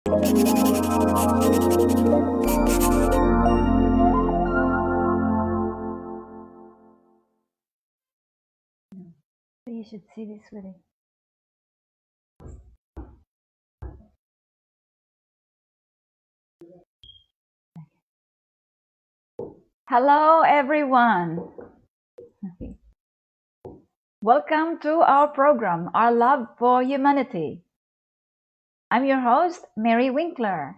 So you should see this with it. Hello, everyone. Welcome to our program, Our Love for Humanity. I'm your host, Mary Winkler.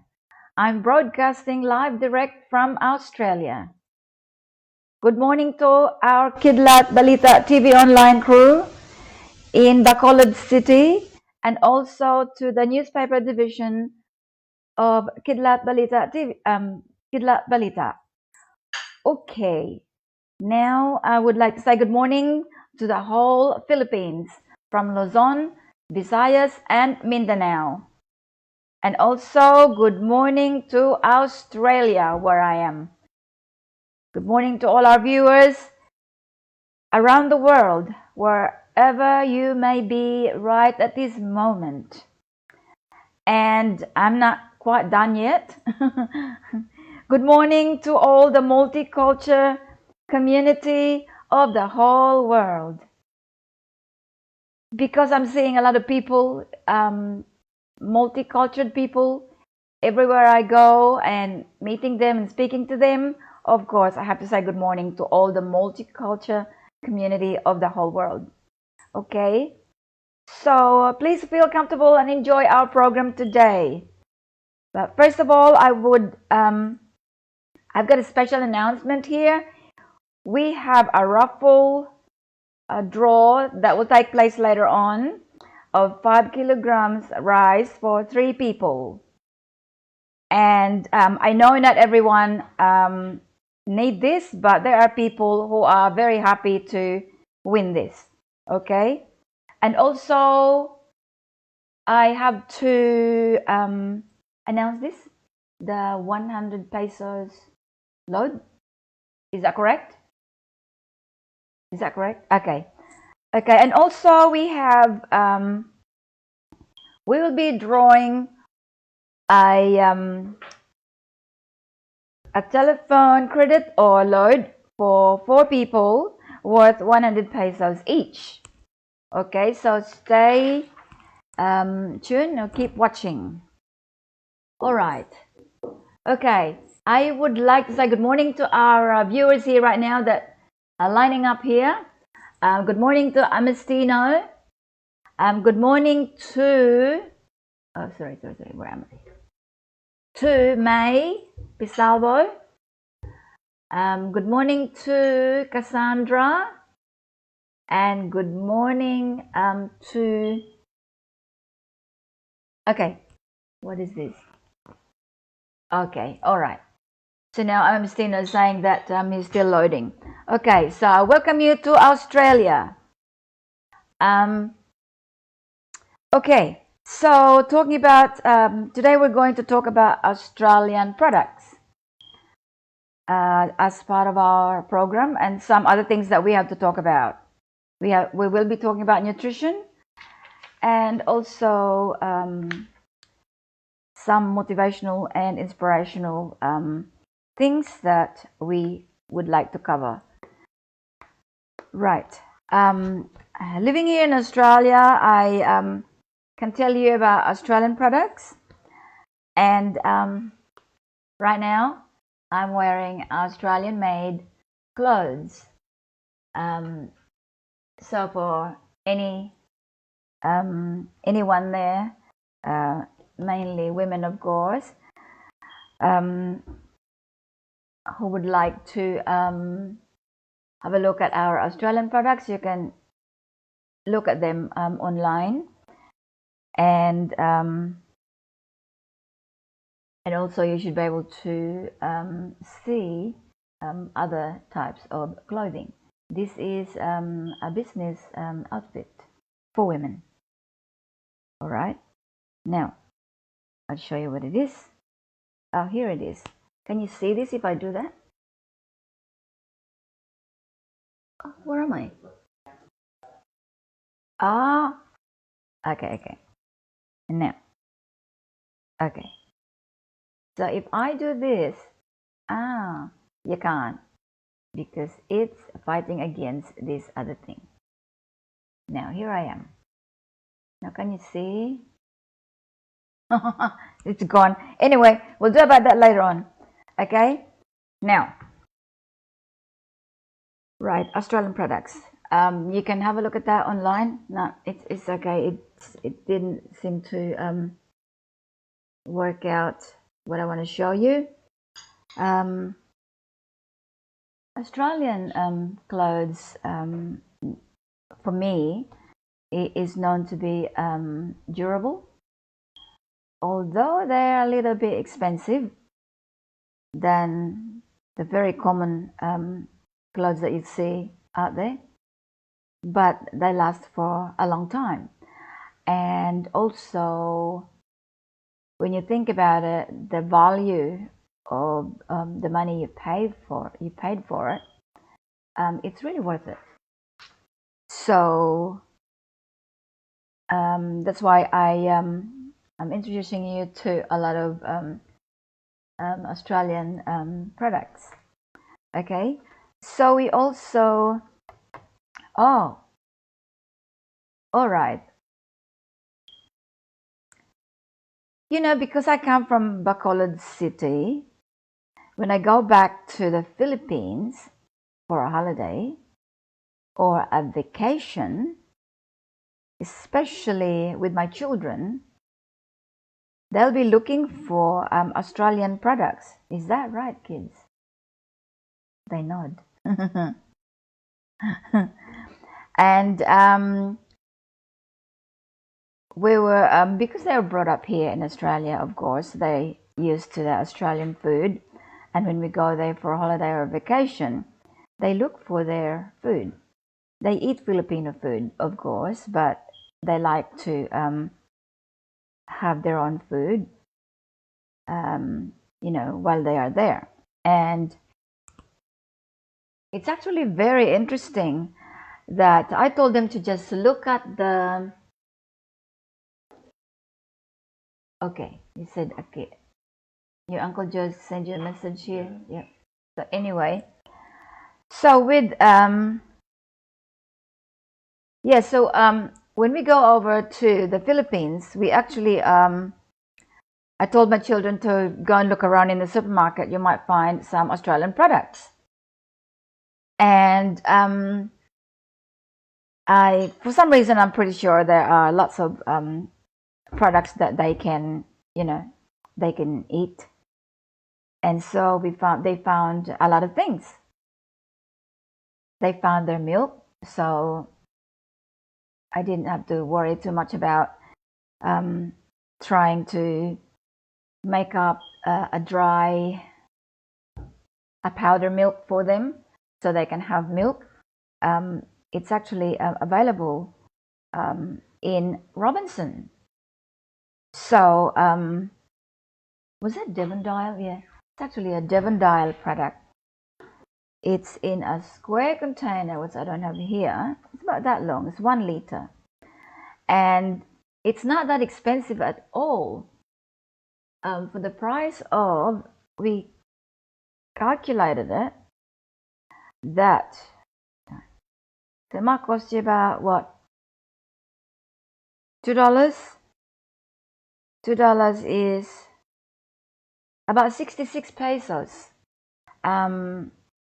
I'm broadcasting live direct from Australia. Good morning to our Kidlat Balita TV online crew in Bacolod City and also to the newspaper division of Kidlat Balita TV, Kidlat Balita. Okay, now I would like to say good morning to the whole Philippines from Luzon, Visayas, and Mindanao. And also good morning to Australia, where I am. Good morning to all our viewers around the world, wherever you may be right at this moment. And I'm not quite done yet. Good morning to all the multicultural community of the whole world. Because I'm seeing a lot of people, multicultural people, everywhere I go and meeting them and speaking to them, of course, I have to say good morning to all the multicultural community of the whole world. Okay? So please feel comfortable and enjoy our program today. But first of all, I've got a special announcement here. We have a raffle draw that will take place later on of 5 kilograms rice for 3 people. And I know not everyone need this, but there are people who are very happy to win this. Okay? And also, I have to announce this, the 100 pesos load. Is that correct? Is that correct? Okay. Okay, and also we have, we will be drawing a telephone credit or load for 4 people worth 100 pesos each. Okay, so stay tuned or keep watching. All right. Okay, I would like to say good morning to our viewers here right now that are lining up here. Good morning to Amestino. Good morning to, sorry, where am I? To May Pisalvo. Good morning to Cassandra. And good morning to, okay, what is this? Okay, all right. So now Amestino is saying that he's still loading. Okay, so I welcome you to Australia. Okay, so talking about, today we're going to talk about Australian products as part of our program and some other things that we have to talk about. We will be talking about nutrition and also some motivational and inspirational things that we would like to cover. Right. Living here in Australia, I can tell you about Australian products. And right now, I'm wearing Australian-made clothes. So for anyone there, mainly women, of course, who would like to have a look at our Australian products, you can look at them online, and also you should be able to see other types of clothing. This is a business outfit for women. All right, now I'll show you what it is. Oh, here it is. Can you see this if I do that? Oh, where am I? Ah, okay. And now, Okay, so if I do this, you can't, because it's fighting against this other thing. Now here I am. Now can you see? It's gone. Anyway, we'll do about that later on. Okay, now, right, Australian products. You can have a look at that online. No, it's okay. It didn't seem to work out what I want to show you. Australian clothes, for me, is known to be durable, although they're a little bit expensive than the very common clothes that you see out there, but they last for a long time. And also, when you think about it, the value of the money you paid for it, it's really worth it. So that's why I'm introducing you to a lot of Australian products. Okay, so we also, all right, you know, because I come from Bacolod City, when I go back to the Philippines for a holiday or a vacation, especially with my children, they'll be looking for Australian products. Is that right, kids? They nod. And we were, because they were brought up here in Australia, of course, they used to the Australian food. And when we go there for a holiday or a vacation, they look for their food. They eat Filipino food, of course, but they like to have their own food, you know, while they are there. And it's actually very interesting that I told them to just look at the, okay, you said, okay, your uncle just sent you a message here. Yeah. So anyway, so with yeah, so when we go over to the Philippines, we actually I told my children to go and look around in the supermarket. You might find some Australian products. And for some reason, I'm pretty sure there are lots of products that they can, you know, they can eat. And so they found a lot of things. They found their milk, so I didn't have to worry too much about trying to make up a powder milk for them so they can have milk. It's actually available in Robinson. So was that Devondale? Yeah, it's actually a Devondale product. It's in a square container, which I don't have here. It's about that long. It's 1 liter. And it's not that expensive at all. For the price of, we calculated it, that it might cost you about, what, $2? $2 is about 66 pesos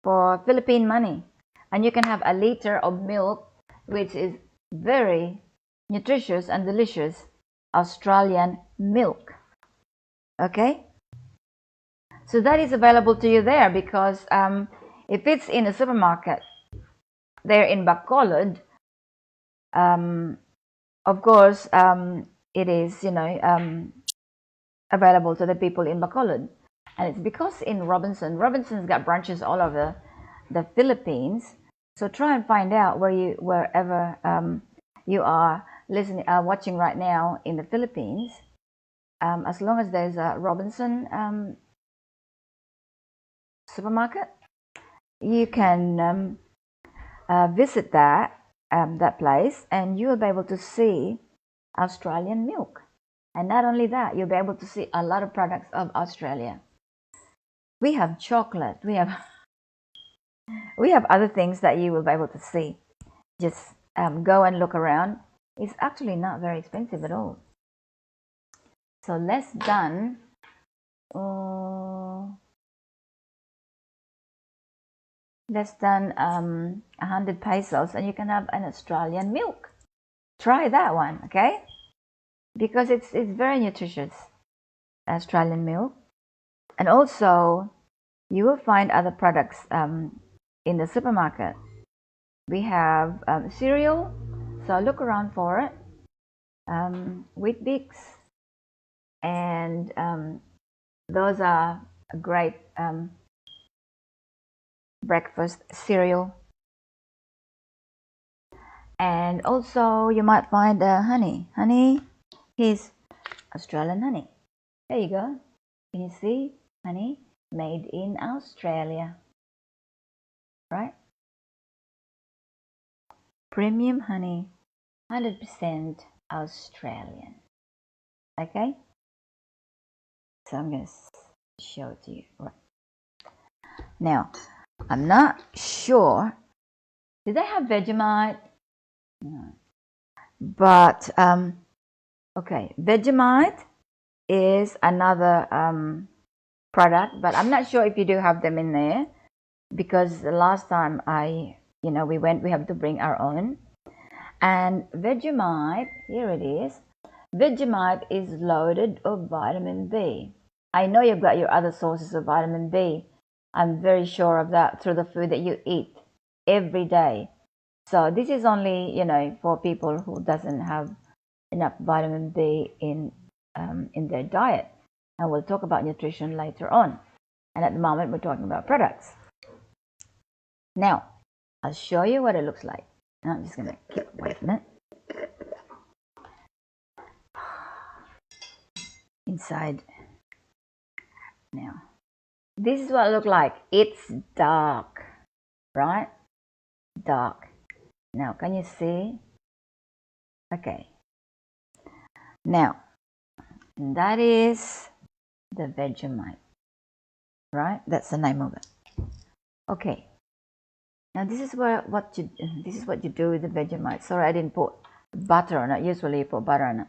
for Philippine money. And you can have a liter of milk, which is very nutritious and delicious Australian milk. Okay? So that is available to you there, because if it's in a supermarket there in Bacolod, of course, it is, you know, available to the people in Bacolod. And it's because in Robinson's got branches all over the Philippines. So try and find out wherever you are listening, watching right now in the Philippines. As long as there's a Robinson supermarket, you can visit that place, and you will be able to see Australian milk. And not only that, you'll be able to see a lot of products of Australia. We have chocolate. We have other things that you will be able to see. Just go and look around. It's actually not very expensive at all. So less than 100 pesos, and you can have an Australian milk. Try that one, okay? Because it's very nutritious, Australian milk. And also, you will find other products in the supermarket. We have cereal, so look around for it. Wheat Bix, and those are a great breakfast cereal. And also you might find honey. Honey is Australian honey. There you go. Can you see? Honey made in Australia, right? Premium honey, 100% Australian. Okay, so I'm going to show it to you. Right now, I'm not sure, did they have Vegemite? No, but okay, Vegemite is another product, but I'm not sure if you do have them in there, because the last time we went, we have to bring our own. And Vegemite, here it is. Vegemite is loaded of vitamin B. I know you've got your other sources of vitamin B. I'm very sure of that through the food that you eat every day. So this is only, for people who doesn't have enough vitamin B in their diet. And we'll talk about nutrition later on. And at the moment, we're talking about products. Now, I'll show you what it looks like. I'm just going to keep away from it. Inside. Now, this is what it looks like. It's dark, right? Dark. Now, can you see? Okay. Now, that is the Vegemite, right? That's the name of it. Okay. Now this is what you do with the Vegemite. Sorry, I didn't put butter on it. Usually you put butter on it,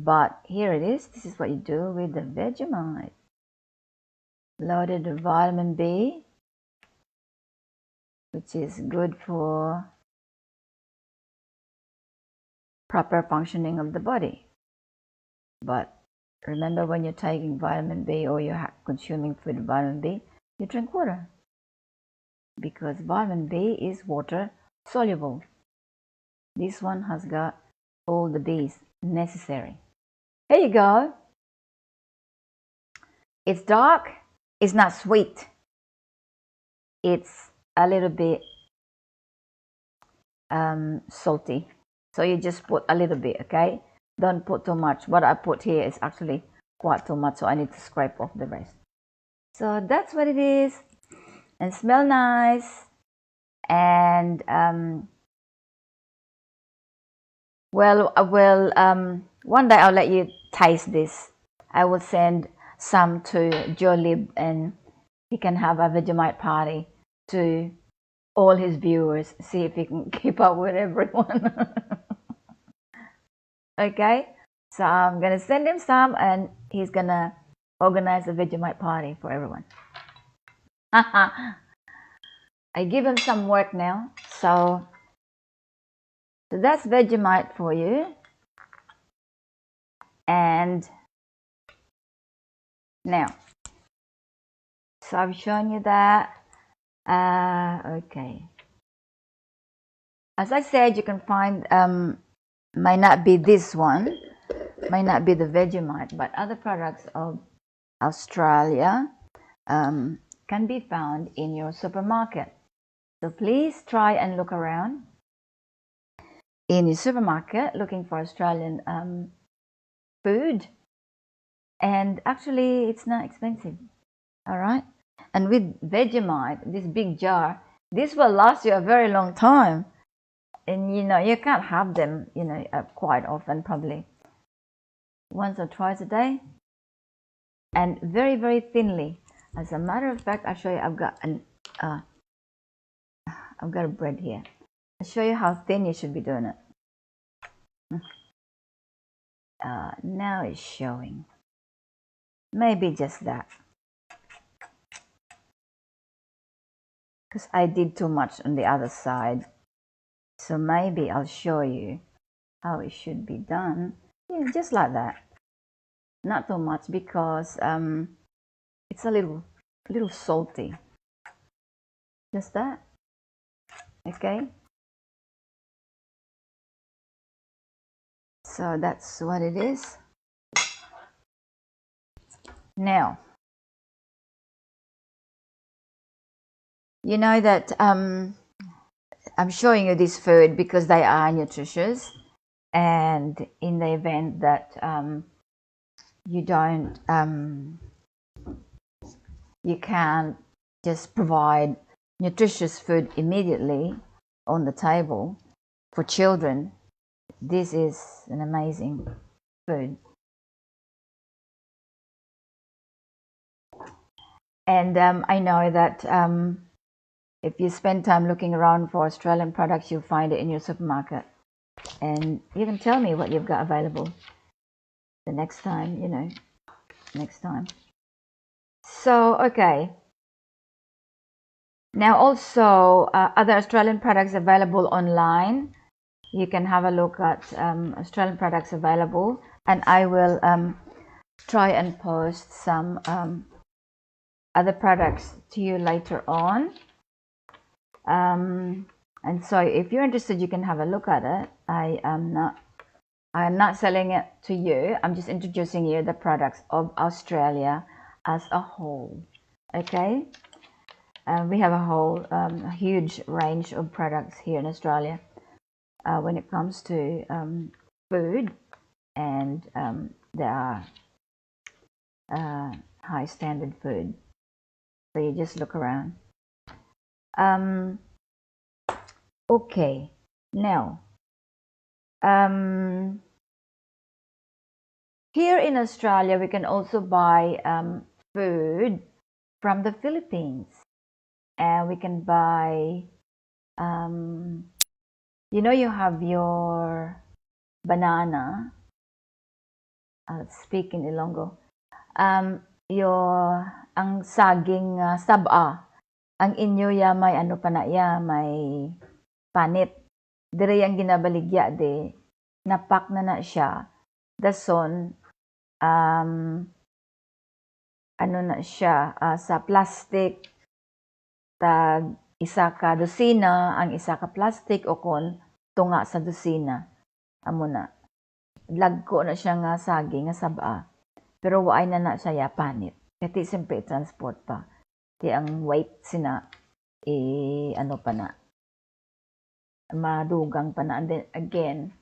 but here it is. This is what you do with the Vegemite. Loaded with vitamin B, which is good for proper functioning of the body. But remember, when you're taking vitamin B or you're consuming food with vitamin B, you drink water, because vitamin B is water soluble. This one has got all the B's necessary. Here you go. It's dark. It's not sweet. It's a little bit salty. So you just put a little bit, okay? Don't put too much. What I put here is actually quite too much, so I need to scrape off the rest. So that's what it is. And smell nice. And one day I'll let you taste this. I will send some to Jolib, and he can have a Vegemite party to all his viewers. See if he can keep up with everyone. Okay, so I'm gonna send him some, and he's gonna organize a Vegemite party for everyone. I give him some work now, so that's Vegemite for you. And now, so I've shown you that. Okay, as I said, you can find might not be this one, might not be the Vegemite, but other products of Australia can be found in your supermarket. So please try and look around in your supermarket looking for Australian food. And actually, it's not expensive. All right. And with Vegemite, this big jar, this will last you a very long time. And you can't have them quite often, probably. once or twice a day, and very, very thinly. As a matter of fact, I'll show you. I've got a bread here. I'll show you how thin you should be doing it. Now it's showing. Maybe just that, because I did too much on the other side. So maybe I'll show you how it should be done. Yeah, just like that. Not too much, because it's a little salty. Just that. Okay. So that's what it is. Now, you know that I'm showing you this food because they are nutritious, and in the event that you don't, you can't just provide nutritious food immediately on the table for children, this is an amazing food. And I know that if you spend time looking around for Australian products, you'll find it in your supermarket. And you can tell me what you've got available the next time, next time. So, okay. Now also, other Australian products available online. You can have a look at Australian products available, and I will try and post some other products to you later on. And so if you're interested, you can have a look at it. I am not selling it to you. I'm just introducing you the products of Australia as a whole. Okay. We have a whole huge range of products here in Australia when it comes to food, and there are high standard food. So you just look around. Okay, now here in Australia we can also buy food from the Philippines, and we can buy you have your banana. I'll speak in Ilonggo. Ang saging saba, ang inyo ya may ano pa na ya, may panit. Dire yang ginabaligya de, napak na siya. Dason, ano na siya, sa plastic, tag isa ka dosina, ang isa ka plastic o kon tunga sa dosina. Amo na. Lagko na siya nga saging nga saba. Pero waay na siya ya panit. Kati siyempre transport pa. Di ang weight sina ano pa na, madugang pa na. And then again,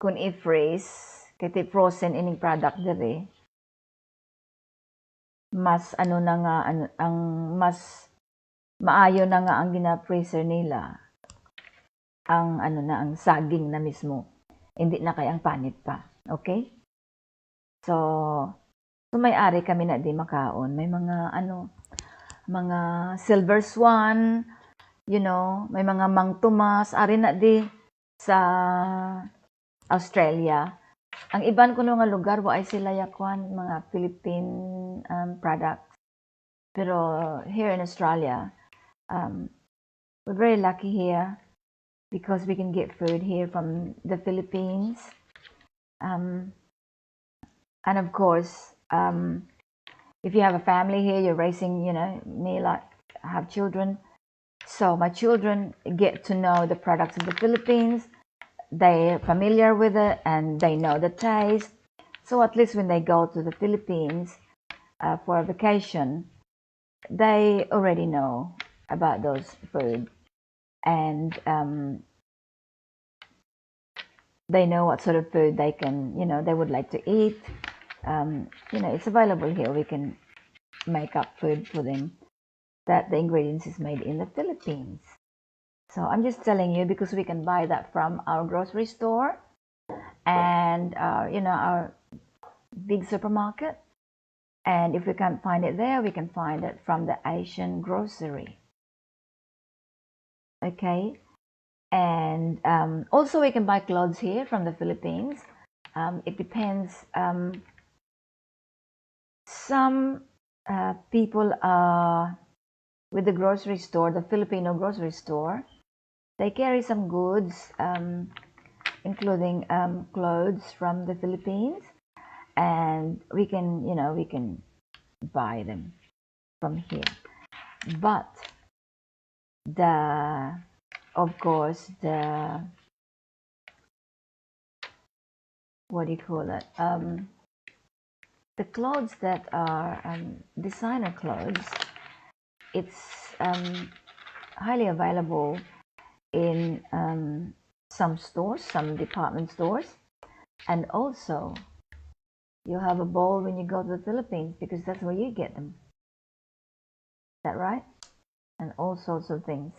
kung i-freeze, kati frozen ining product diri, mas ano na nga, ang mas maayo na nga ang gina-freezer nila, ang ang saging na mismo. Hindi na kay ang panit pa. Okay? So may-ari kami na di makaon. May mga mga silver swan, may mga Mang Tomas, ari na di sa Australia. Ang iban ko nga lugar, ay sila yakwan, mga Philippine products. Pero here in Australia, we're very lucky here because we can get food here from the Philippines. And of course, if you have a family here, you're raising, me like have children. So my children get to know the products of the Philippines. They're familiar with it and they know the taste. So at least when they go to the Philippines for a vacation, they already know about those food, and they know what sort of food they can, they would like to eat. It's available here. We can make up food for them that the ingredients is made in the Philippines. So I'm just telling you because we can buy that from our grocery store. and our big supermarket. And if we can't find it there, we can find it from the Asian grocery. Okay, and also we can buy clothes here from the Philippines. It depends. Some people with the grocery store, the Filipino grocery store, they carry some goods, including clothes from the Philippines, and we can buy them from here. But of course, what do you call it? The clothes that are designer clothes, it's highly available in some stores, some department stores, and also you have a bowl when you go to the Philippines because that's where you get them. Is that right? And all sorts of things.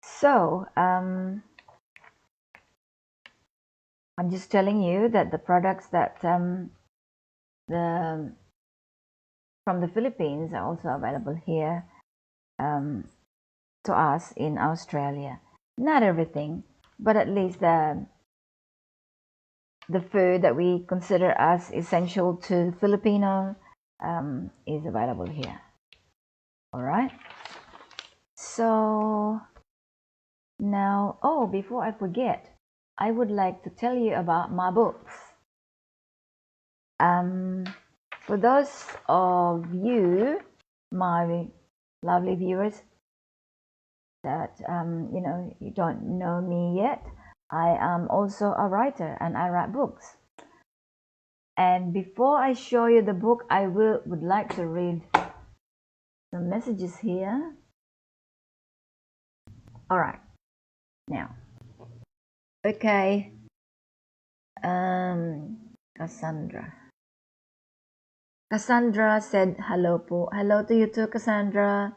So I'm just telling you that the products that from the Philippines are also available here to us in Australia. Not everything, but at least the food that we consider as essential to Filipino is available here. All right. So now, before I forget, I would like to tell you about my books. For those of you, my lovely viewers, that you don't know me yet, I am also a writer and I write books. And before I show you the book, I would like to read some messages here. All right, now, okay, Cassandra said hello po. Hello to you too, Cassandra.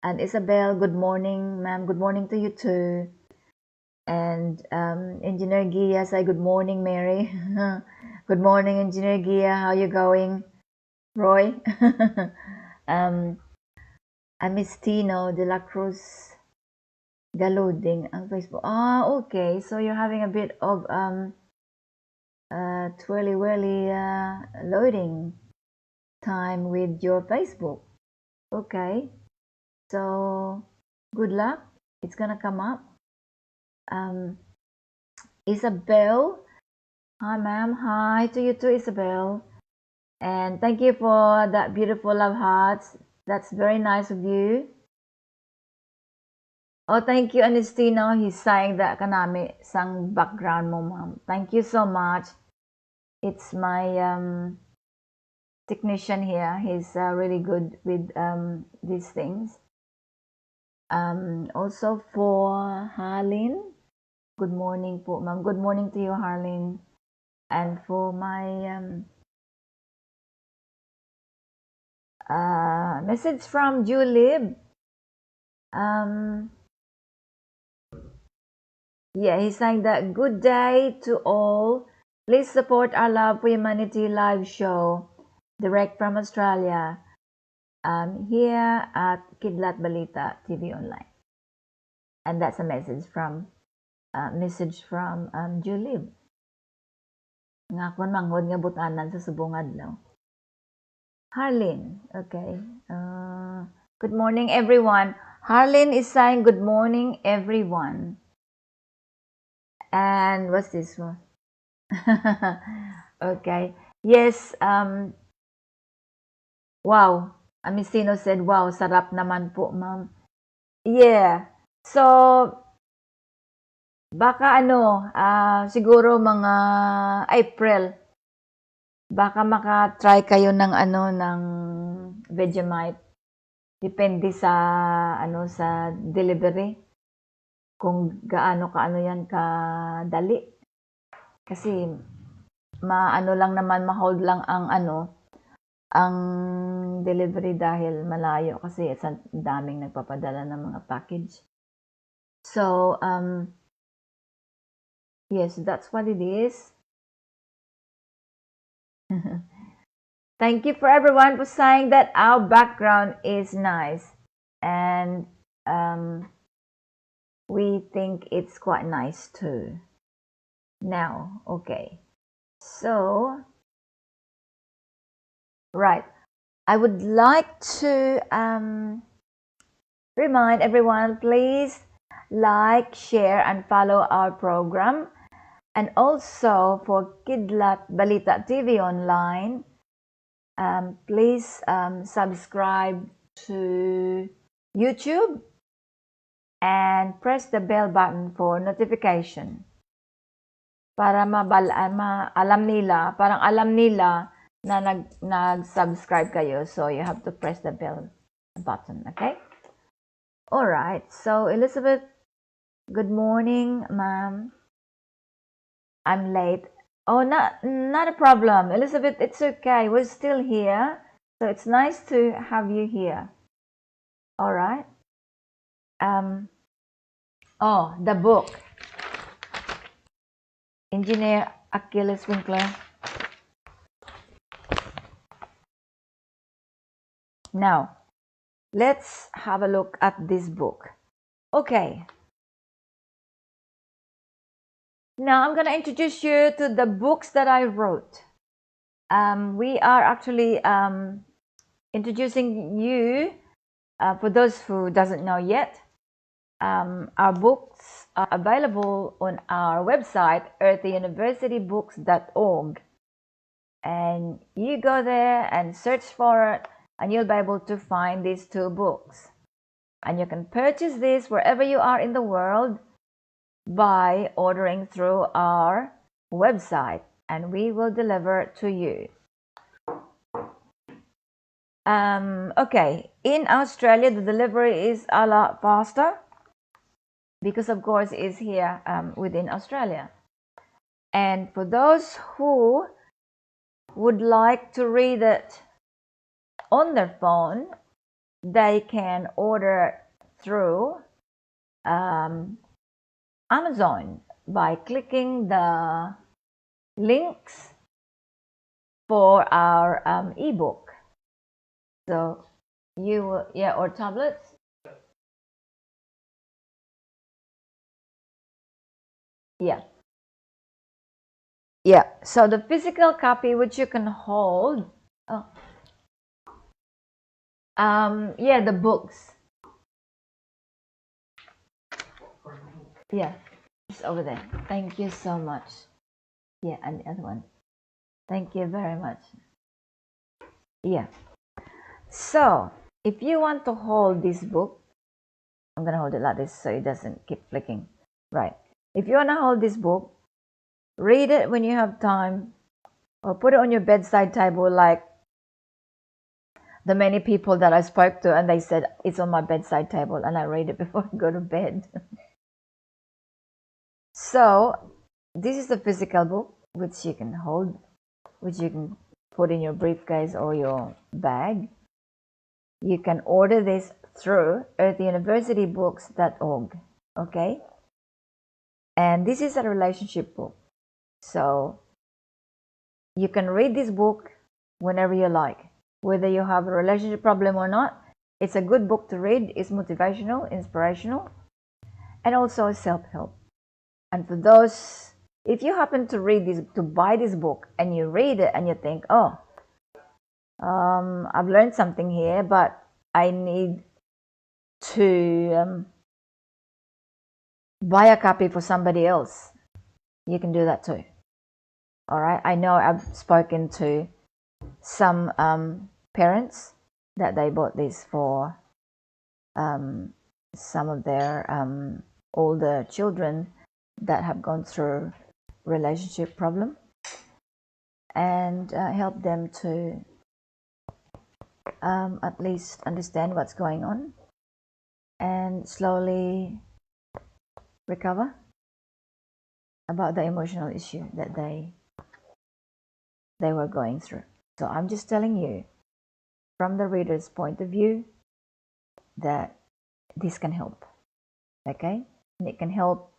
And Isabel, good morning, ma'am. Good morning to you too. And Engineer Gia say good morning, Mary. Good morning, Engineer Gia. How you going, Roy? Amistino de la Cruz Galuding ang Facebook. Okay. So you're having a bit of twirly-whirly loading time with your Facebook. Okay. So good luck. It's gonna come up. Isabel. Hi, ma'am. Hi to you too, Isabel. And thank you for that beautiful love hearts. That's very nice of you. Oh, thank you, Anistino. He's saying that kanami sang background mo, ma'am. Thank you so much. It's my technician here. He's really good with these things. Also for Harlin. Good morning po, ma'am. Good morning to you, Harlin. And for my message from Julib. Yeah, he's saying that good day to all. Please support our Love for Humanity live show direct from Australia here at Kidlat Balita TV Online. And that's a message from Julib. Nga kon manghod nga butanan sa subong adlaw. Harlin, okay. Good morning, everyone. Harlin is saying good morning, everyone. And what's this one? Okay. Yes. Wow. Amistino said, wow, sarap naman po, ma'am. Yeah. So, baka siguro mga April, baka maka-try kayo ng Vegemite. Depende sa delivery. Kung gaano yan kadali. Kasi lang naman, ma-hold lang ang delivery dahil malayo kasi ang daming nagpapadala ng mga package. So Yes, that's what it is. Thank you for everyone for saying that our background is nice, and we think it's quite nice too. Now, okay, so right, I would like to remind everyone, please like, share, and follow our program. And also for Kidlat Balita TV Online, please subscribe to YouTube and press the bell button for notification para alam nila, parang alam nila na nag-subscribe kayo. So you have to press the bell button, okay? All right. So Elizabeth, good morning, ma'am. I'm late. Oh, not a problem, Elizabeth. It's okay. We're still here, so it's nice to have you here. All right. Oh, the book, Engineer Achilles Winkler. Now, let's have a look at this book. Okay. Now I'm gonna introduce you to the books that I wrote. We are actually introducing you, for those who doesn't know yet. Our books are available on our website, earthyuniversitybooks.org, and you go there and search for it, and you'll be able to find these two books. And you can purchase this wherever you are in the world by ordering through our website, and we will deliver to you. Okay, in Australia, the delivery is a lot faster because, of course, it's here within Australia. And for those who would like to read it on their phone, they can order through Amazon by clicking the links for our ebook. So you, yeah, or tablets. Yeah. Yeah, so the physical copy which you can hold, oh, yeah, the books. Yeah, it's over there. Thank you so much. Yeah, and the other one. Thank you very much. Yeah. So, if you want to hold this book, I'm gonna hold it like this so it doesn't keep flicking. Right. If you wanna hold this book, read it when you have time, or put it on your bedside table like the many people that I spoke to, and they said it's on my bedside table and I read it before I go to bed. So this is the physical book which you can hold, which you can put in your briefcase or your bag. You can order this through earthuniversitybooks.org, okay? And this is a relationship book. So you can read this book whenever you like, whether you have a relationship problem or not. It's a good book to read. It's motivational, inspirational, and also self-help. And for those, if you happen to read this, to buy this book, and you read it and you think, oh, I've learned something here, but I need to buy a copy for somebody else, you can do that too. All right. I know I've spoken to some parents that they bought this for some of their older children that have gone through relationship problem, and help them to at least understand what's going on and slowly recover about the emotional issue that they were going through. So I'm just telling you from the reader's point of view that this can help, okay? And it can help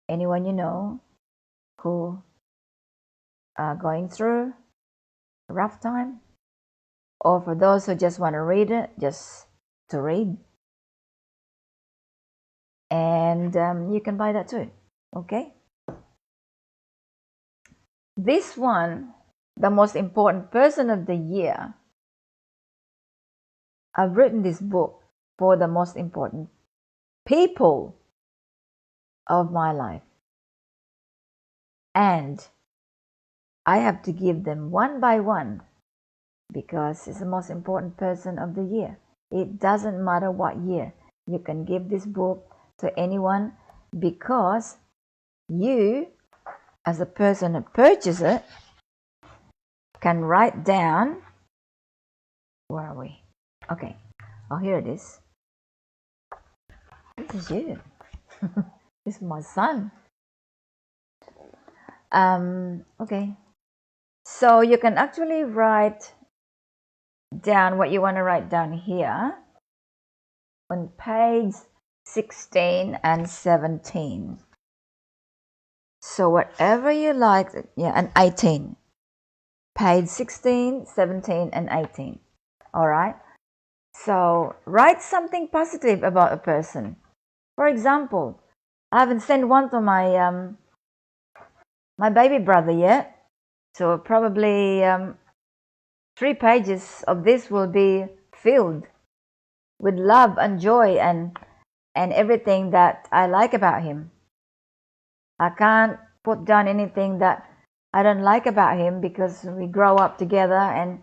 anyone you know, who are going through a rough time, or for those who just want to read it, just to read. And you can buy that too. Okay. This one, the most important person of the year. I've written this book for the most important people of my life. And I have to give them one by one because it's the most important person of the year. It doesn't matter what year. You can give this book to anyone because you, as a person who purchases it, can write down. Where are we? Okay. Oh, here it is. This is you. This is my son. Okay. So you can actually write down what you want to write down here on page 16 and 17. So whatever you like, yeah, and 18. Page 16, 17, and 18. All right. So write something positive about a person. For example, I haven't sent one to my my baby brother yet. So probably 3 pages of this will be filled with love and joy and everything that I like about him. I can't put down anything that I don't like about him because we grow up together and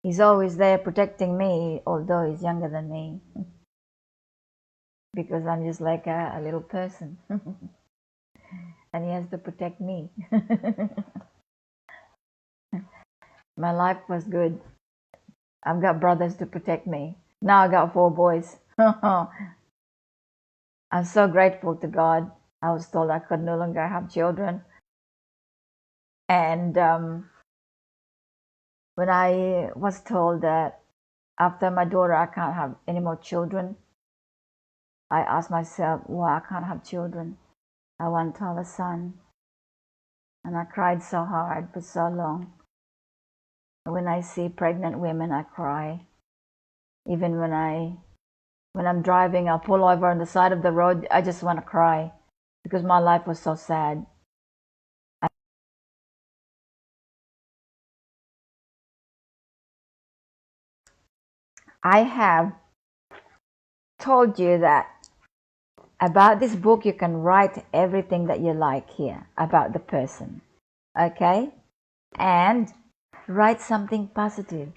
he's always there protecting me, although he's younger than me. Because I'm just like a little person. And he has to protect me. My life was good. I've got brothers to protect me. Now I got 4 boys. I'm so grateful to God. I was told I could no longer have children. And when I was told that after my daughter I can't have any more children, I asked myself, why I can't have children? I want to have a son. And I cried so hard for so long. When I see pregnant women, I cry. Even when I'm driving, I'll pull over on the side of the road. I just want to cry because my life was so sad. I have told you that about this book, you can write everything that you like here about the person. Okay? And write something positive.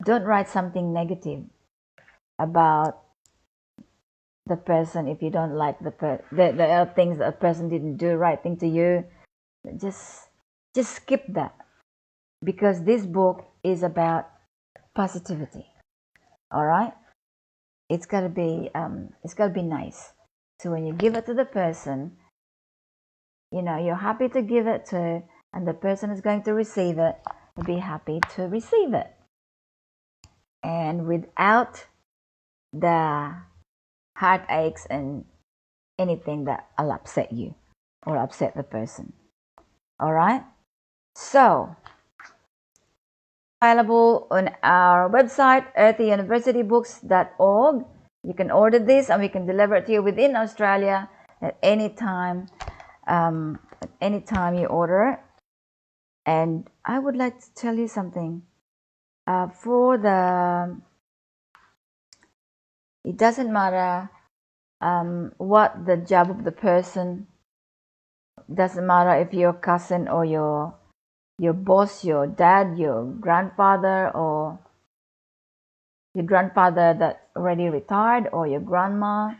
Don't write something negative about the person. If you don't like the other things that a person didn't do right thing to you, just skip that, because this book is about positivity. All right, it's gotta be nice. So when you give it to the person, you know you're happy to give it to, and the person is going to receive it, be happy to receive it, and without the heartaches and anything that will upset you or upset the person. All right, so available on our website earthyuniversitybooks.org. You can order this and we can deliver it to you within Australia at any time. At any time you order it. And I would like to tell you something. It doesn't matter what the job of the person. Doesn't matter if your cousin or your boss, your dad, your grandfather, or your grandfather that already retired, or your grandma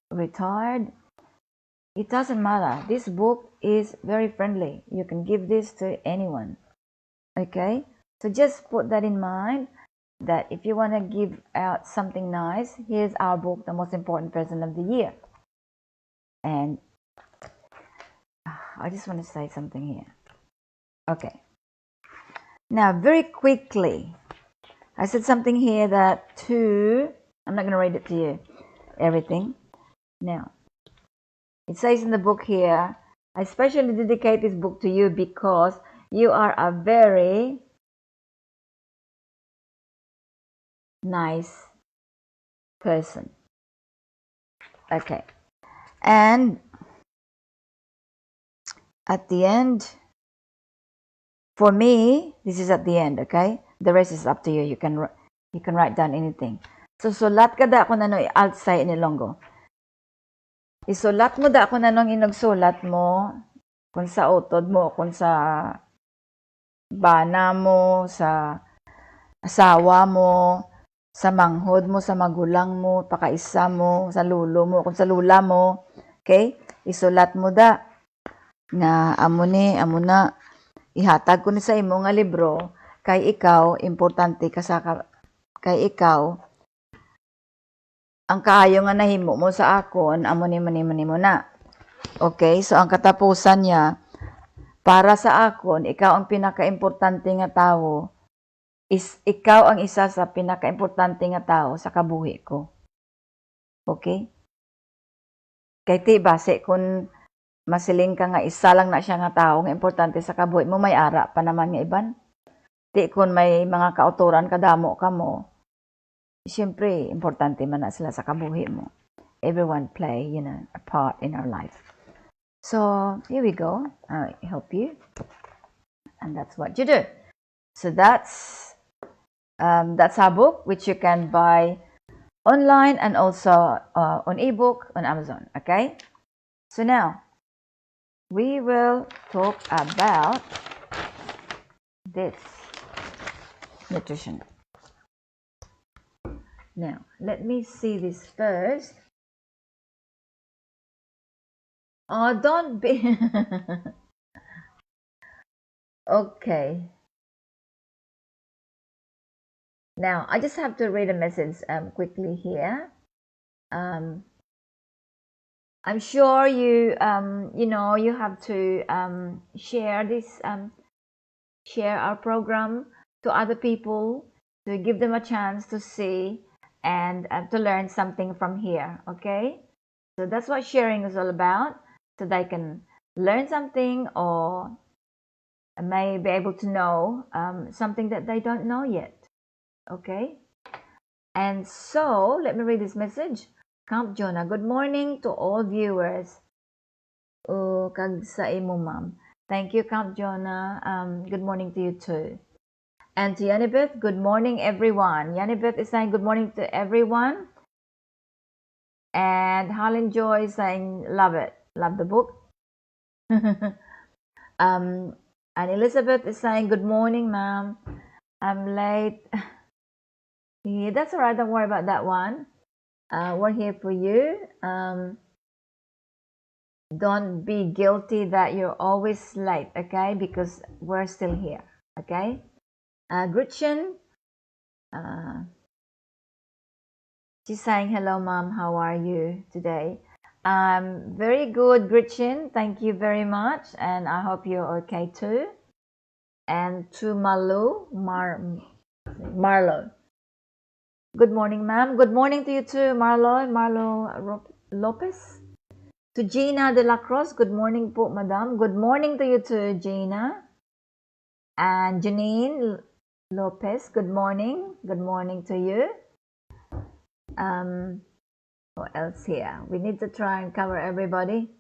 retired. It doesn't matter. This book is very friendly. You can give this to anyone. Okay? So just put that in mind, that if you want to give out something nice, here's our book, The Most Important Person of the Year. And I just want to say something here. Okay. Now, very quickly, I said something here that I'm not going to read it to you, everything. Now, it says in the book here, I especially dedicate this book to you because you are a very nice person. Okay. And at the end, for me, this is at the end, okay? The rest is up to you. You can write down anything. So sulat kada ako nano alt sa inilonggo. Isulat mo da ako nanong inagsulat mo kung sa utod mo, kung sa bana mo, sa asawa mo, sa manghod mo, sa magulang mo, pakaisa mo, sa lulo mo, kung sa lula mo. Okay? Isulat mo da nga amo na ihatag ko ni sa imo nga libro kay ikaw importante ka sa kay ikaw ang kaayo nga nahimo mo sa akon amo ni mo na. Okay? So ang katapusan niya para sa akon ikaw ang pinakaimportante nga tawo. Ikaw ang isa sa pinakaimportante nga tao sa kabuhi ko. Okay? Kay ti base kung masiling ka nga isa lang na siya nga tao nga importante sa kabuhi mo, may ara pa naman nga iban. Ti kung may mga kauturan kadamo ka mo, siyempre importante man na sila sa kabuhi mo. Everyone play, a part in our life. So, here we go. I help you. And that's what you do. So that's our book, which you can buy online and also on ebook on Amazon. Okay. So now we will talk about this nutrition. Now let me see this first. Oh, don't be okay. Now, I just have to read a message quickly here. I'm sure you you have to share this share our program to other people to give them a chance to see and to learn something from here. Okay, so that's what sharing is all about, so they can learn something or may be able to know something that they don't know yet. Okay, and so let me read this message. Camp Jonah, good morning to all viewers. Kag sa imo, ma'am. Thank you, Camp Jonah. Good morning to you too. And to Yanibeth, good morning, everyone. Yanibeth is saying good morning to everyone. And Harlan Joy is saying love it, love the book. And Elizabeth is saying good morning, ma'am. I'm late. Yeah, that's all right. Don't worry about that one. We're here for you. Don't be guilty that you're always late, okay? Because we're still here, okay? Gretchen, she's saying, hello, mom. How are you today? Very good, Gretchen. Thank you very much. And I hope you're okay too. And to Marlo. Good morning, ma'am. Good morning to you too, Marlo Lopez. To Gina de la Cruz, good morning po, madam. Good morning to you too, Gina. And Janine Lopez, good morning. Good morning to you. What else here? We need to try and cover everybody.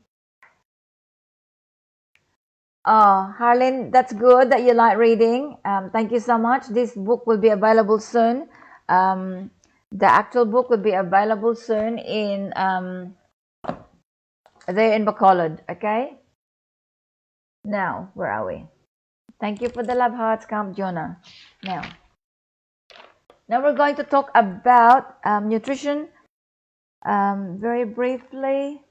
Oh, Harlan, that's good that you like reading. Thank you so much. This book will be available soon. The actual book will be available soon in there in Bacolod, okay? Now, where are we? Thank you for the love hearts, Camp Jonah. Now we're going to talk about nutrition very briefly.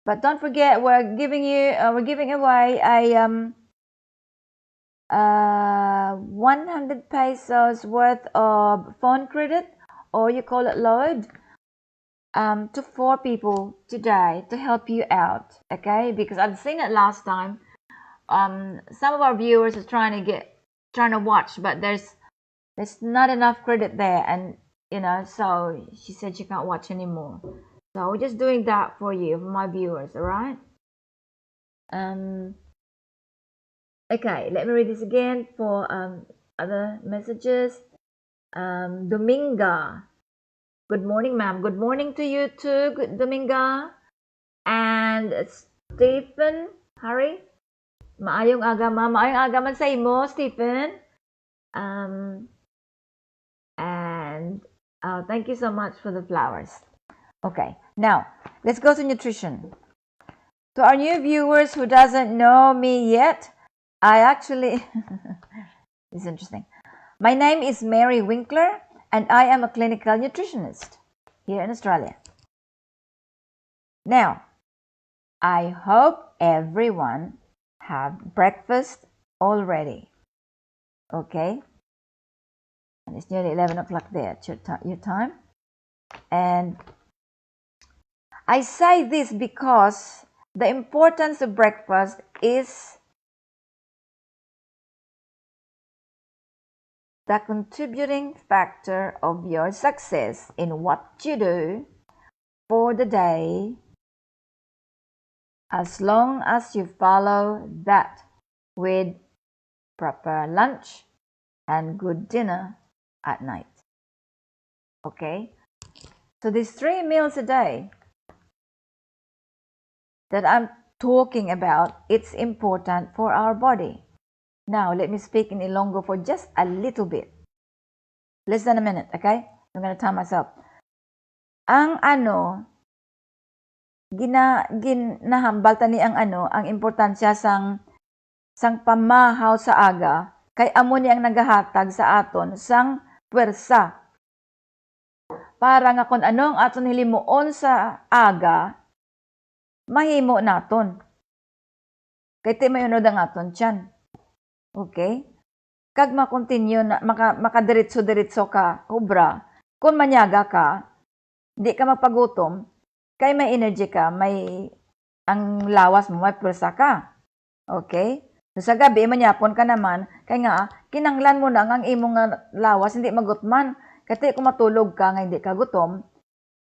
But don't forget, we're giving away a 100 pesos worth of phone credit, or you call it load, to 4 people today to help you out, okay? Because I've seen it last time. Some of our viewers are trying to watch, but there's not enough credit there, and so she said she can't watch anymore. So we're just doing that for you, for my viewers, all right? Okay, let me read this again for other messages. Dominga, good morning, ma'am. Good morning to you too, good Dominga. And Stephen, Harry, maayong aga, ma'am. Maayong aga man sa imo, Stephen. And thank you so much for the flowers. Okay, now let's go to nutrition. To our new viewers who doesn't know me yet, I actually this is interesting. My name is Mary Winkler, and I am a clinical nutritionist here in Australia. Now, I hope everyone have breakfast already. Okay? And it's nearly 11 o'clock there at your time. And I say this because the importance of breakfast is the contributing factor of your success in what you do for the day, as long as you follow that with proper lunch and good dinner at night. Okay? So these 3 meals a day that I'm talking about, it's important for our body. Now, let me speak in Ilonggo for just a little bit. Less than a minute, okay? I'm gonna time myself. Ang ginahambal tani ang importansya sang pamahaw sa aga, kay amo ni ang nagahatag sa aton sang pwersa. Para nga kung ano ang aton hilimuon sa aga, mahimo naton. Kay ti mayunod ang aton tiyan. Okay? Kag makontinue na makadiretso-diretso ka, obra, kung manyaga ka, di ka mapagutom, kay may energy ka, may ang lawas mo, may pwersa ka. Okay? So, sa gabi, manyapon ka naman, kay nga, kinanglan mo na ang imong lawas, hindi magutman. Kasi kung matulog ka, nga hindi ka gutom,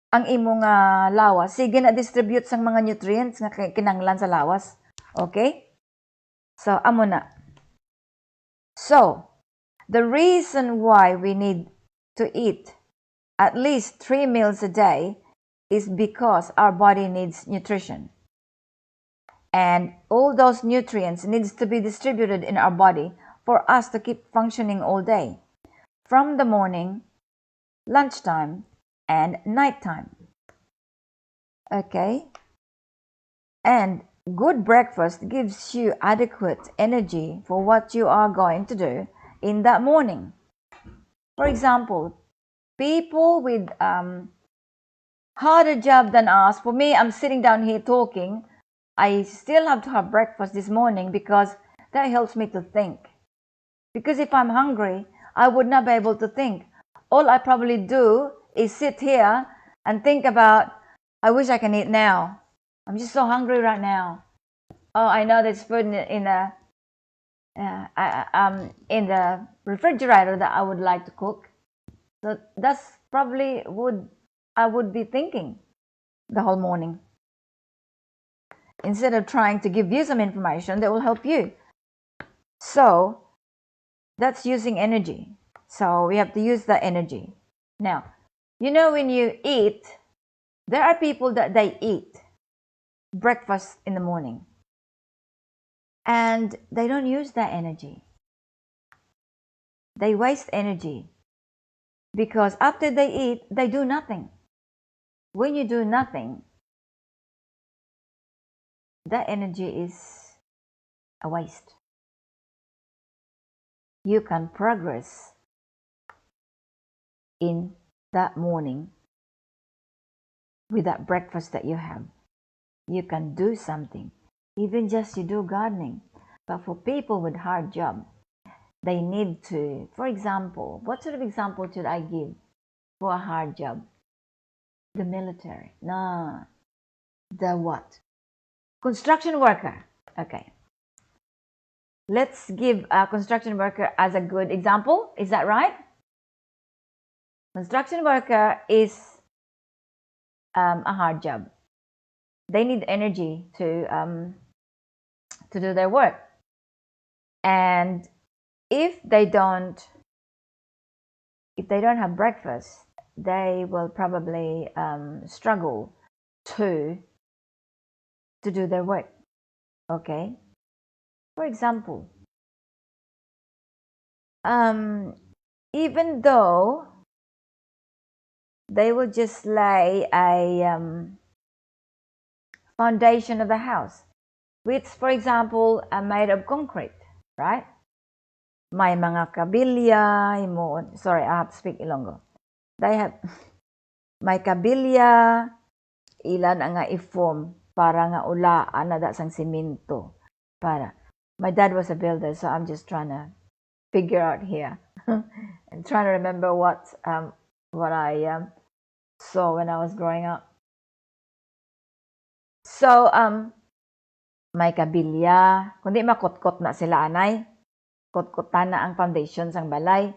ang imong lawas, sige na distribute sang mga nutrients nga kinanglan sa lawas. Okay? So, amo na. So, the reason why we need to eat at least 3 meals a day is because our body needs nutrition. And all those nutrients needs to be distributed in our body for us to keep functioning all day. From the morning, lunchtime, and nighttime. Okay? And good breakfast gives you adequate energy for what you are going to do in that morning. For example, people with harder job than us, for me, I'm sitting down here talking, I still have to have breakfast this morning because that helps me to think. Because if I'm hungry, I would not be able to think. All I probably do is sit here and think about, I wish I can eat now. I'm just so hungry right now. Oh, I know there's food in the refrigerator that I would like to cook. So that's probably I would be thinking the whole morning. Instead of trying to give you some information that will help you. So that's using energy. So we have to use that energy. Now, you know when you eat, there are people that they eat breakfast in the morning. And they don't use that energy. They waste energy. Because after they eat, they do nothing. When you do nothing, that energy is a waste. You can progress in that morning with that breakfast that you have. You can do something. Even just you do gardening. But for people with hard job, they need to, for example, what sort of example should I give for a hard job? The military. No. The what? Construction worker. Okay. Let's give a construction worker as a good example. Is that right? Construction worker is a hard job. They need energy to do their work. And if they don't have breakfast, they will probably struggle to do their work. Okay. For example, even though they will just lay a foundation of the house, which, for example, are made of concrete, right? May mga kabilya, sorry, I have to speak Ilonggo. They have, may kabilya, ilan ang nga i-form para nga ulaan na da sang simento. Para. My dad was a builder, so I'm just trying to figure out here. I'm trying to remember what I saw when I was growing up. So, may kabilya, kundi makotkot na sila anay. Kotkotan na ang foundation sang balay.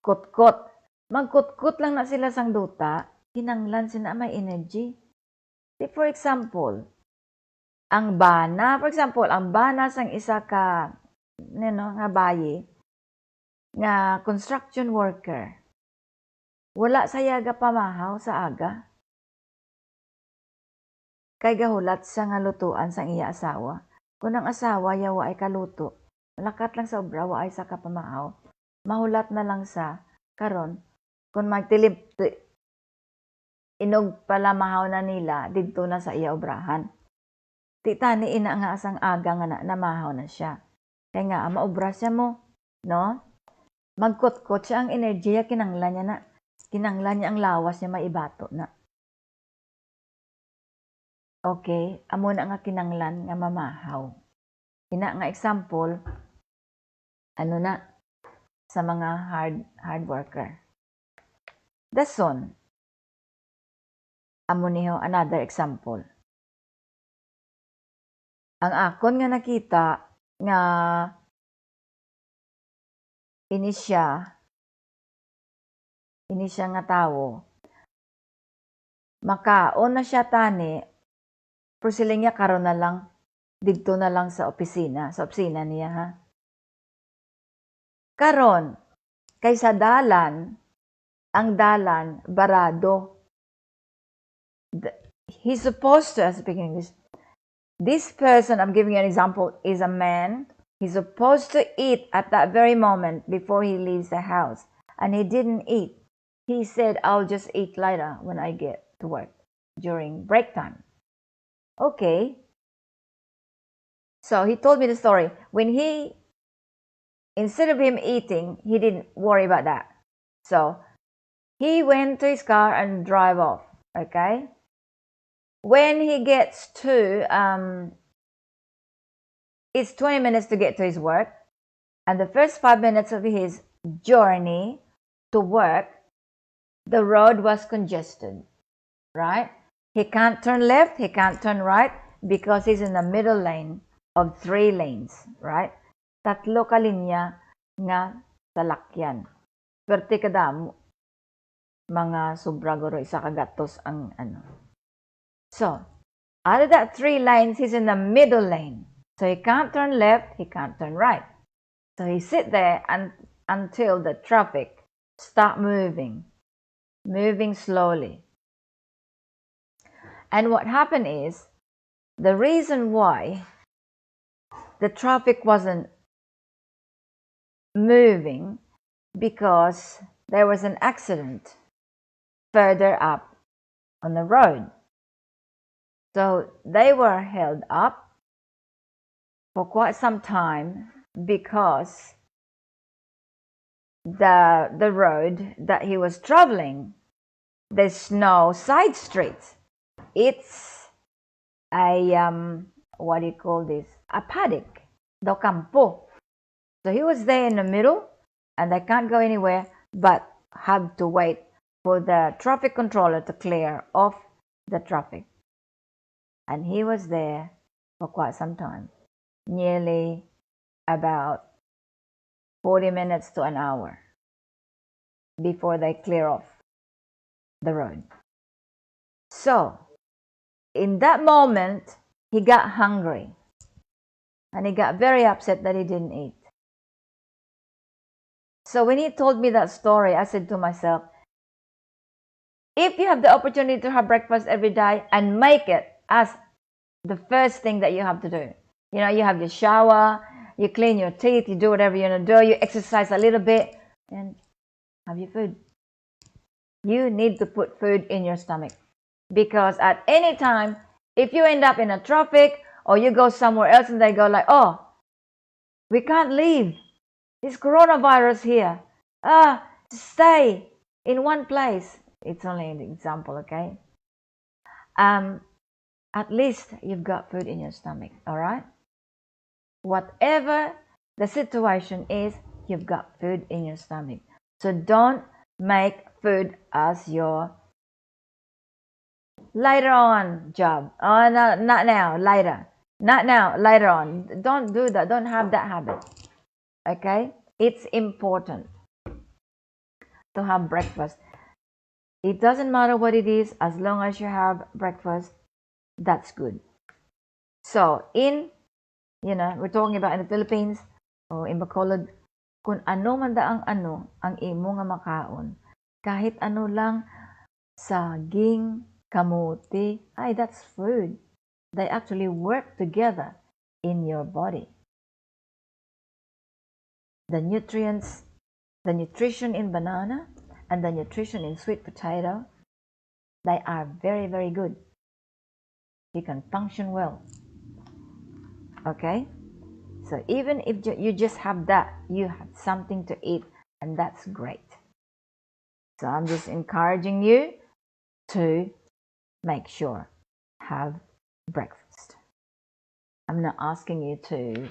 Kotkot. Magkotkot lang na sila sang duta, kinanglan sila may energy. For example, ang bana sang isa ka nga bayi nga construction worker. Wala saya ga pamahaw sa aga. Kay gahulat sa nga lutuan sang iya asawa. Kung ang asawa yawa ay kaluto, malakat lang sa obra wa ay sa kapamahaw. Mahulat na lang sa karon kung magtilip inog pala mahaw na nila didto na sa iya obrahan. Ti tani ina nga asang aga nga na mahaw na siya. Kaya nga maobra siya mo, no? Magkotkot siya ang enerhiya kinanglan niya na. Kinanglan niya ang lawas niya maibato na. Okay, amo na nga kinanglan nga mamahaw. Ina nga example, ano na, sa mga hard worker. Dason, amo niyo another example. Ang akon nga nakita nga ini siya nga tawo, makaon na siya tani, pero sila niya karon na lang, dito na lang sa opisina niya ha. Karon, kaysa dalan, ang dalan, barado. He's supposed to, speaking English, this person, I'm giving you an example, is a man. He's supposed to eat at that very moment before he leaves the house. And he didn't eat. He said, I'll just eat later when I get to work during break time. Okay. So he told me the story. Instead of him eating, he didn't worry about that. So he went to his car and drive off. Okay. When he gets to, it's 20 minutes to get to his work. And the first 5 minutes of his journey to work, the road was congested, right? He can't turn left, he can't turn right because he's in the middle lane of 3 lanes, right? Tatlo ka linya nga salakyan. Swerte ka damo, mga sobra guro isa kagatos ang ano. So, out of that 3 lanes, he's in the middle lane. So he can't turn left, he can't turn right. So he sit there until the traffic start moving slowly. And what happened is, the reason why the traffic wasn't moving because there was an accident further up on the road. So they were held up for quite some time because the road that he was traveling, there's no side streets. It's a what do you call this? A paddock, do campo. So he was there in the middle, and they can't go anywhere but have to wait for the traffic controller to clear off the traffic. And he was there for quite some time, nearly about 40 minutes to an hour before they clear off the road. So, in that moment, he got hungry. And he got very upset that he didn't eat. So when he told me that story, I said to myself, if you have the opportunity to have breakfast every day and make it as the first thing that you have to do. You know, you have your shower, you clean your teeth, you do whatever you're going to do, you exercise a little bit, and have your food. You need to put food in your stomach. Because at any time, if you end up in a traffic or you go somewhere else and they go like, oh, we can't leave. This coronavirus here. Stay in one place. It's only an example, okay? At least you've got food in your stomach, all right? Whatever the situation is, you've got food in your stomach. So don't make food as your later on job. Oh, no, not now, later. Not now, later on. Don't do that. Don't have that habit. Okay? It's important to have breakfast. It doesn't matter what it is, as long as you have breakfast, that's good. So, we're talking about in the Philippines, o in Bacolod, kung ano man daang ang imo nga makaon, kahit ano lang, saging, kamuti, that's food. They actually work together in your body. The nutrition in banana and the nutrition in sweet potato, they are very, very good. You can function well. Okay? So even if you just have that, you have something to eat, and that's great. So I'm just encouraging you to make sure have breakfast. I'm not asking you to,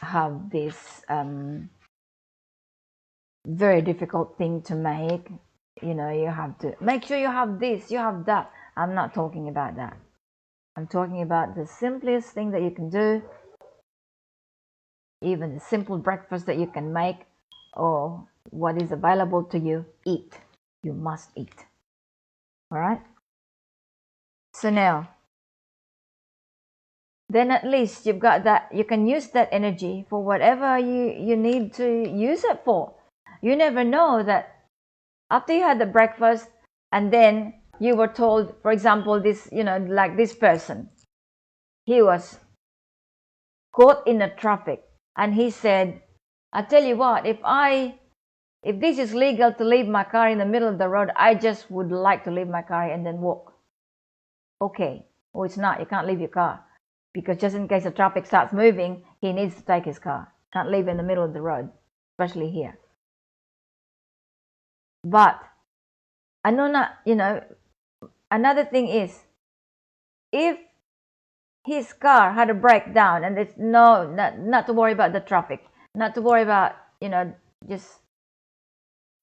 have this very difficult thing to make. You have to make sure you have this, you have that. I'm not talking about that. I'm talking about the simplest thing that you can do, even the simple breakfast that you can make, or what is available to you, eat. You must eat. All right? So now, then at least you've got that, you can use that energy for whatever you need to use it for. You never know that after you had the breakfast and then you were told, for example, this, like this person, he was caught in a traffic and he said, I tell you what, if this is legal to leave my car in the middle of the road, I just would like to leave my car and then walk. Okay. Oh, it's not. You can't leave your car. Because just in case the traffic starts moving, he needs to take his car. Can't leave in the middle of the road, especially here. But, another thing is, if his car had a breakdown, and it's not to worry about the traffic, not to worry about, just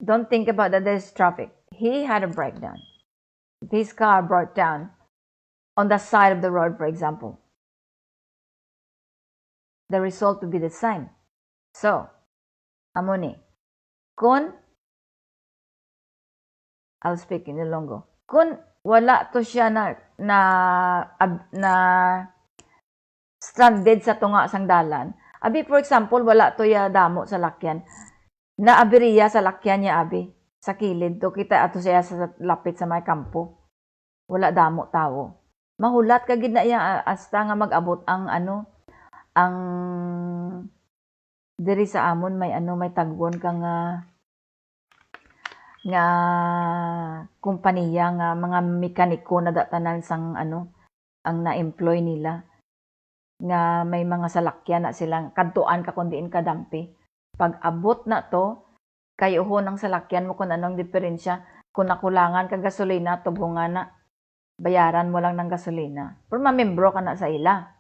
don't think about that there's traffic. He had a breakdown. If his car broke down on the side of the road, for example, the result would be the same. So, amoni, I'll speak in Ilonggo. Kung wala to siya na stranded sa tunga sang dalan, abi for example, wala to ya damo sa lakyan, na abiriya sa lakyan niya abi, sa kilid to, kita ato siya sa lapit sa may kampo. Wala damo tao. Mahulat ka gid na iya hasta nga mag-abot ang diri sa amon may tagwon ka nga kumpanya nga mga mekaniko na datanan sang ang na-employ nila nga may mga salakyan na silang kadtuan ka kundiin kadampi. Pag abot na to, kayo ho ng salakyan mo kung anong diferensya. Kung nakulangan ka gasolina, tubungan na, bayaran mo lang ng gasolina. Pero mamembro ka na sa ila.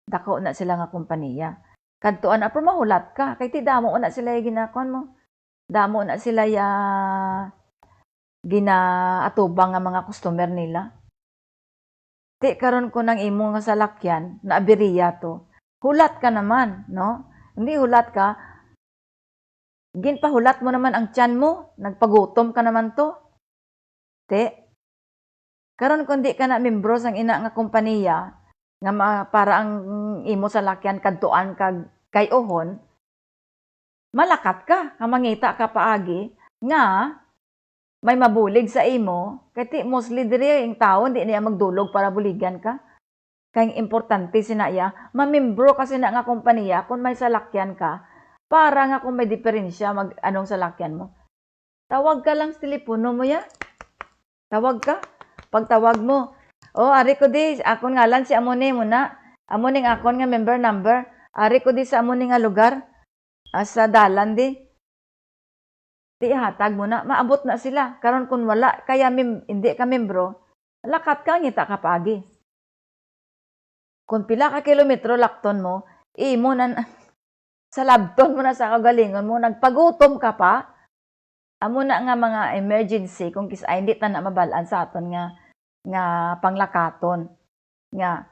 Dako na sila nga kumpanya. Kadtuan na, pero mahulat ka. Kay ti damo na sila yung ginakuan mo. Damo na sila ginaatubang nga mga customer nila. Ti karon ko nang imo nga salakyan na abiriya to. Hulat ka naman, no? Hindi hulat ka. Ginpahulat mo naman ang tiyan mo. Nagpagutom ka naman to. Te, karon kun di ka na membro sang ina nga kompanya, nga para ang imo salakyan kadtuan kag kay ohon, malakat ka, nga mangita ka paagi, nga may mabulig sa imo, kati mostly diri ang tawo, di niya magdulog para buligan ka. Kaya importante sinaya, mamembro kasi na nga kompanya kung may salakyan ka, para nga kung may diferensya, anong salakyan mo. Tawag ka lang sa telepono mo ya. Tawag ka. Pag tawag mo, ari ko di, akon ngalan si Amone mo na. Amoning akon nga member number. Ari ko di sa Amone nga lugar. Sa dalan di. Di hatag mo na. Maabot na sila. Karon kung wala, kaya hindi ka membro, lakat ka, ngita ka paagi. Kung pila ka kilometro lakton mo, imo na sa labton mo na sa kagalingon mo, nagpagutom ka pa, amo na nga mga emergency kung kisay hindi ta na mabalaan sa aton nga panglakaton. Nga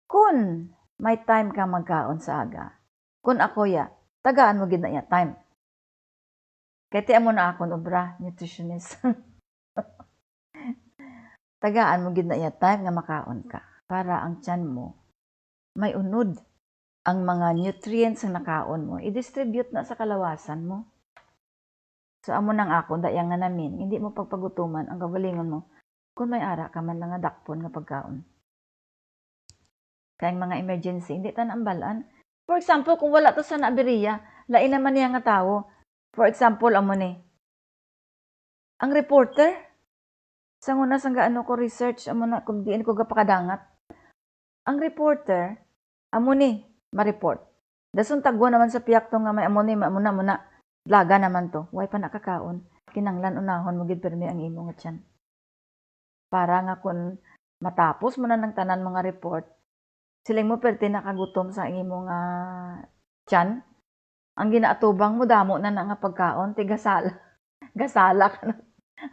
kun may time ka magkaon sa aga, kun ako ya, tagaan mo gid na ya time. Kaya ti amo na akon obra, nutritionist. Tagaan mo gid na ya time nga makaon ka. Para ang tiyan mo, may unod ang mga nutrients na nakaon mo, i-distribute na sa kalawasan mo. So, amo nang ako, dayang nga namin, hindi mo pagpagutuman ang kagalingon mo, kung may ara ka man lang nga dakpon nga pagkaon. Kayang mga emergency, hindi ta naambalan. For example, kung wala to sa naabiriya, lain naman niya nga tao. For example, amo ni, ang reporter, sa nguna sang gaano ko research, amo na, kung diin ko gapakadangat, ang reporter, amo ni, ma-report. Dasun tagwa naman sa piyak to nga may amo ni, muna, blaga naman to. Way pa nakakaon. Kinanglan unahon mo gid permi ang imo nga tiyan. Para nga kun matapos mo na ng tanan mga report, siling mo perti nakagutom sa imo nga tiyan. Ang ginaatubang mo damo na nga pagkaon, tigasala. Gasala ka na.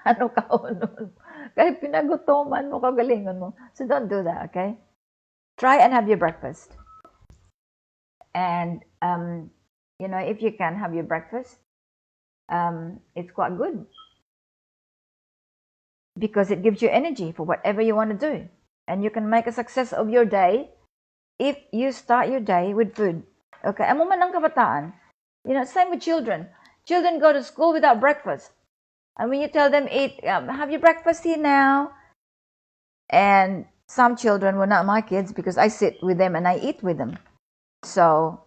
Ano kaon nun? Kaya pinagutoman mo, kagalingon mo. So don't do that, okay? Try and have your breakfast. And, if you can have your breakfast, it's quite good. Because it gives you energy for whatever you want to do. And you can make a success of your day if you start your day with food. Okay, amo man ang kabataan. Same with children. Children go to school without breakfast. And when you tell them, have your breakfast here now. And some children, well, not my kids, because I sit with them and I eat with them. So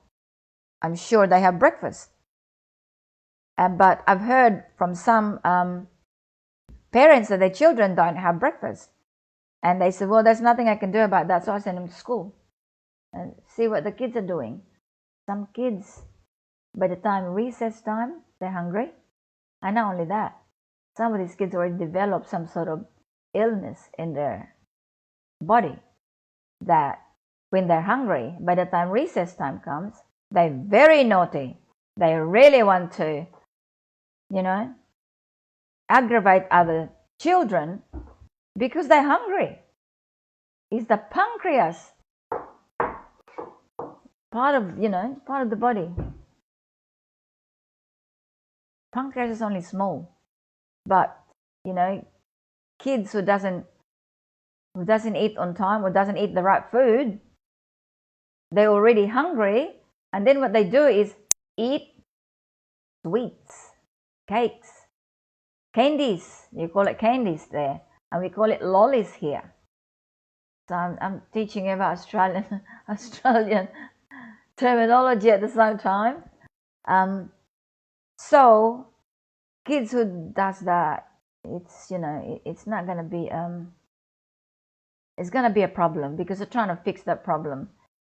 I'm sure they have breakfast. But I've heard from some parents that their children don't have breakfast. And they said, well, there's nothing I can do about that, so I send them to school. And see what the kids are doing. Some kids, by the time recess time, they're hungry. And not only that, some of these kids already develop some sort of illness in their body that when they're hungry, by the time recess time comes, they're very naughty. They really want to, aggravate other children because they're hungry. It's the pancreas, part of the body. Pancreas is only small, but kids who doesn't eat on time or doesn't eat the right food, they're already hungry, and then what they do is eat sweets, cakes, candies. You call it candies there, and we call it lollies here. So I'm teaching about Australian terminology at the same time. So kids who does that, it's not gonna be it's gonna be a problem because they're trying to fix that problem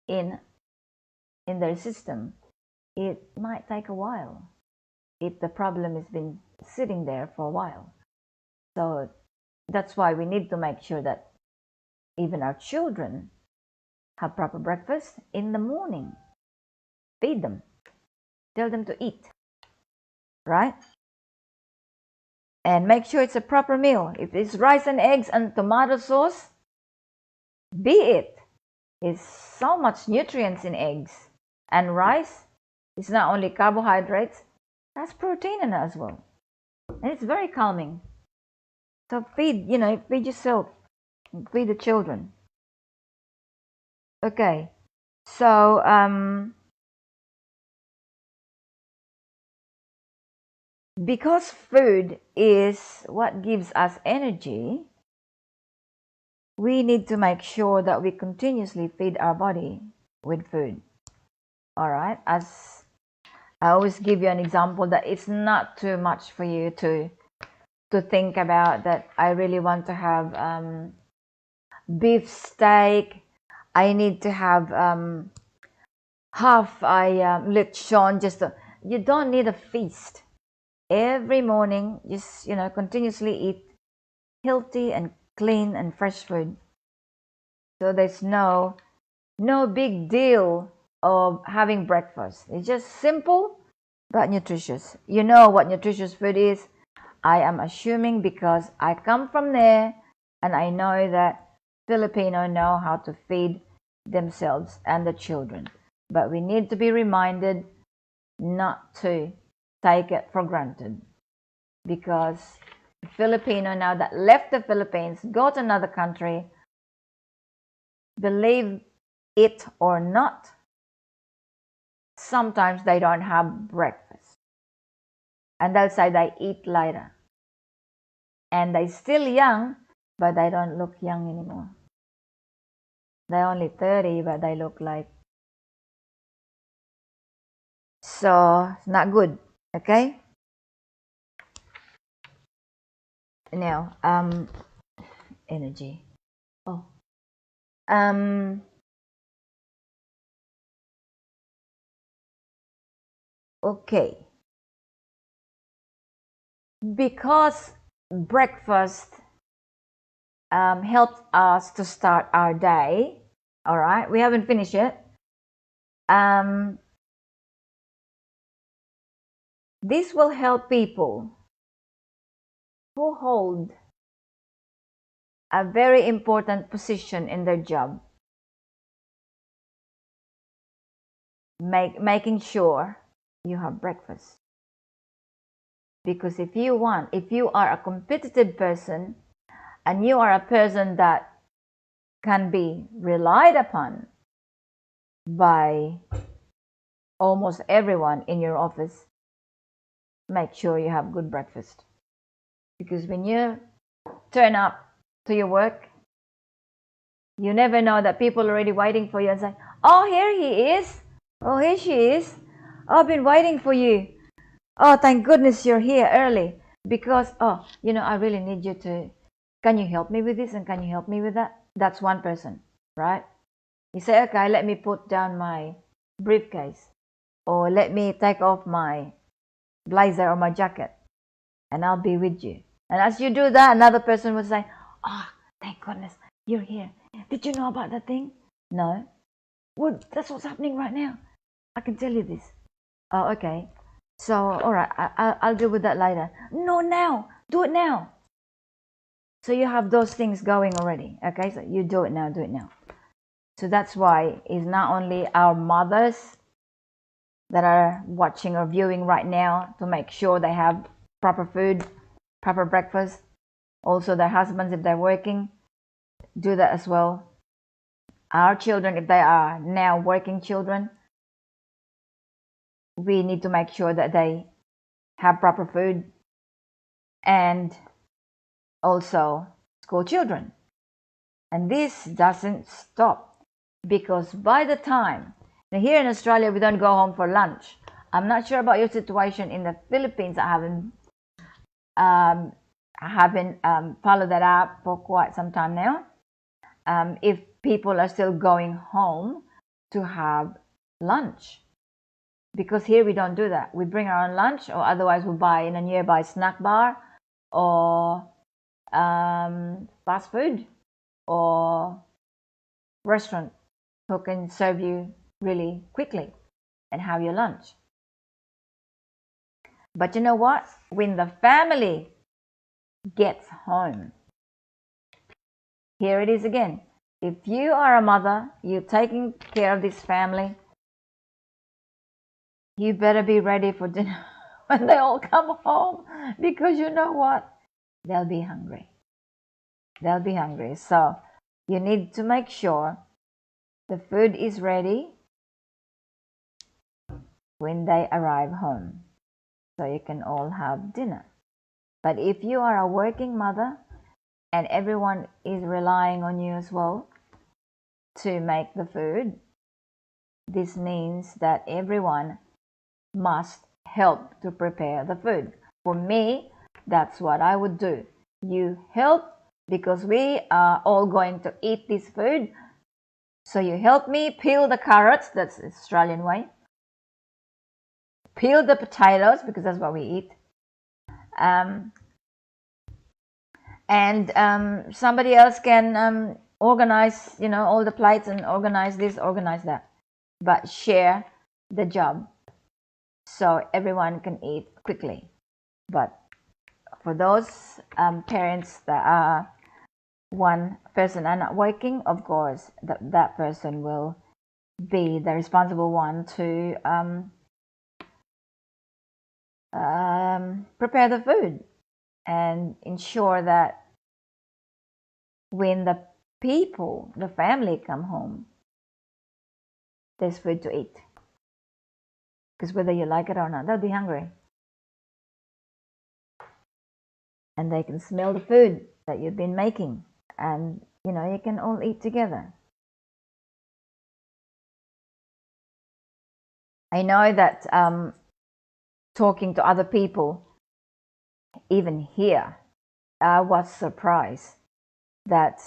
in their system. It might take a while if the problem has been sitting there for a while. So that's why we need to make sure that even our children have proper breakfast in the morning. Feed them. Tell them to eat. Right? And make sure it's a proper meal. If it's rice and eggs and tomato sauce, be it. It's so much nutrients in eggs. And rice is not only carbohydrates, that's protein in it as well. And it's very calming. So feed, feed yourself, feed the children. Okay. So because food is what gives us energy, we need to make sure that we continuously feed our body with food. All right. As I always give you an example, that it's not too much for you to think about that I really want to have beef steak. I need to have half lechon. You don't need a feast. Every morning, just continuously eat healthy and clean and fresh food. So there's no big deal of having breakfast. It's just simple but nutritious. You know what nutritious food is? I am assuming because I come from there and I know that Filipino know how to feed themselves and the children. But we need to be reminded not to take it for granted, because Filipino now that left the Philippines, go to another country, believe it or not, sometimes they don't have breakfast. And they'll say they eat later. And they're still young, but they don't look young anymore. They're only 30, but they look like. So, it's not good, okay? Now, energy. Oh. Okay. Because breakfast helps us to start our day. All right, we haven't finished yet. This will help people who hold a very important position in their job, making sure you have breakfast. Because if you are a competitive person and you are a person that can be relied upon by almost everyone in your office, make sure you have good breakfast. Because when you turn up to your work, you never know that people are already waiting for you and say, oh, here he is. Oh, here she is. Oh, I've been waiting for you. Oh, thank goodness you're here early. Because, I really need you to, can you help me with this and can you help me with that? That's one person, right? You say, okay, let me put down my briefcase, or let me take off my blazer or my jacket, and I'll be with you. And as you do that, another person will say, oh, thank goodness you're here. Did you know about that thing? No. Well, that's what's happening right now. I can tell you this. Oh, okay. So, all right, I'll deal with that later. No, now. Do it now. So you have those things going already. Okay, so you do it now, do it now. So that's why it's not only our mothers that are watching or viewing right now to make sure they have proper food, proper breakfast. Also their husbands, if they're working, do that as well. Our children, if they are now working children, we need to make sure that they have proper food, and also school children. And this doesn't stop, because by the time, now here in Australia, we don't go home for lunch. I'm not sure about your situation in the Philippines. I haven't followed that up for quite some time now. If people are still going home to have lunch, because here we don't do that. We bring our own lunch, or otherwise we buy in a nearby snack bar or fast food or restaurant who can serve you really quickly and have your lunch. But you know what? When the family gets home, here it is again. If you are a mother, you're taking care of this family, you better be ready for dinner when they all come home, because you know what? They'll be hungry. they'll be hungry. So you need to make sure the food is ready when they arrive home, so you can all have dinner. But if you are a working mother and everyone is relying on you as well to make the food, this means that everyone must help to prepare the food. For me, that's what I would do. You help because we are all going to eat this food. So you help me peel the carrots, that's the Australian way. Peel the potatoes because that's what we eat. And somebody else can organize, all the plates and organize this, organize that. But share the job so everyone can eat quickly. But for those parents that are one person are not working, of course, that person will be the responsible one to prepare the food and ensure that when the people, the family come home, there's food to eat. Because whether you like it or not, they'll be hungry. And they can smell the food that you've been making. And, you can all eat together. I know that talking to other people, even here, I was surprised that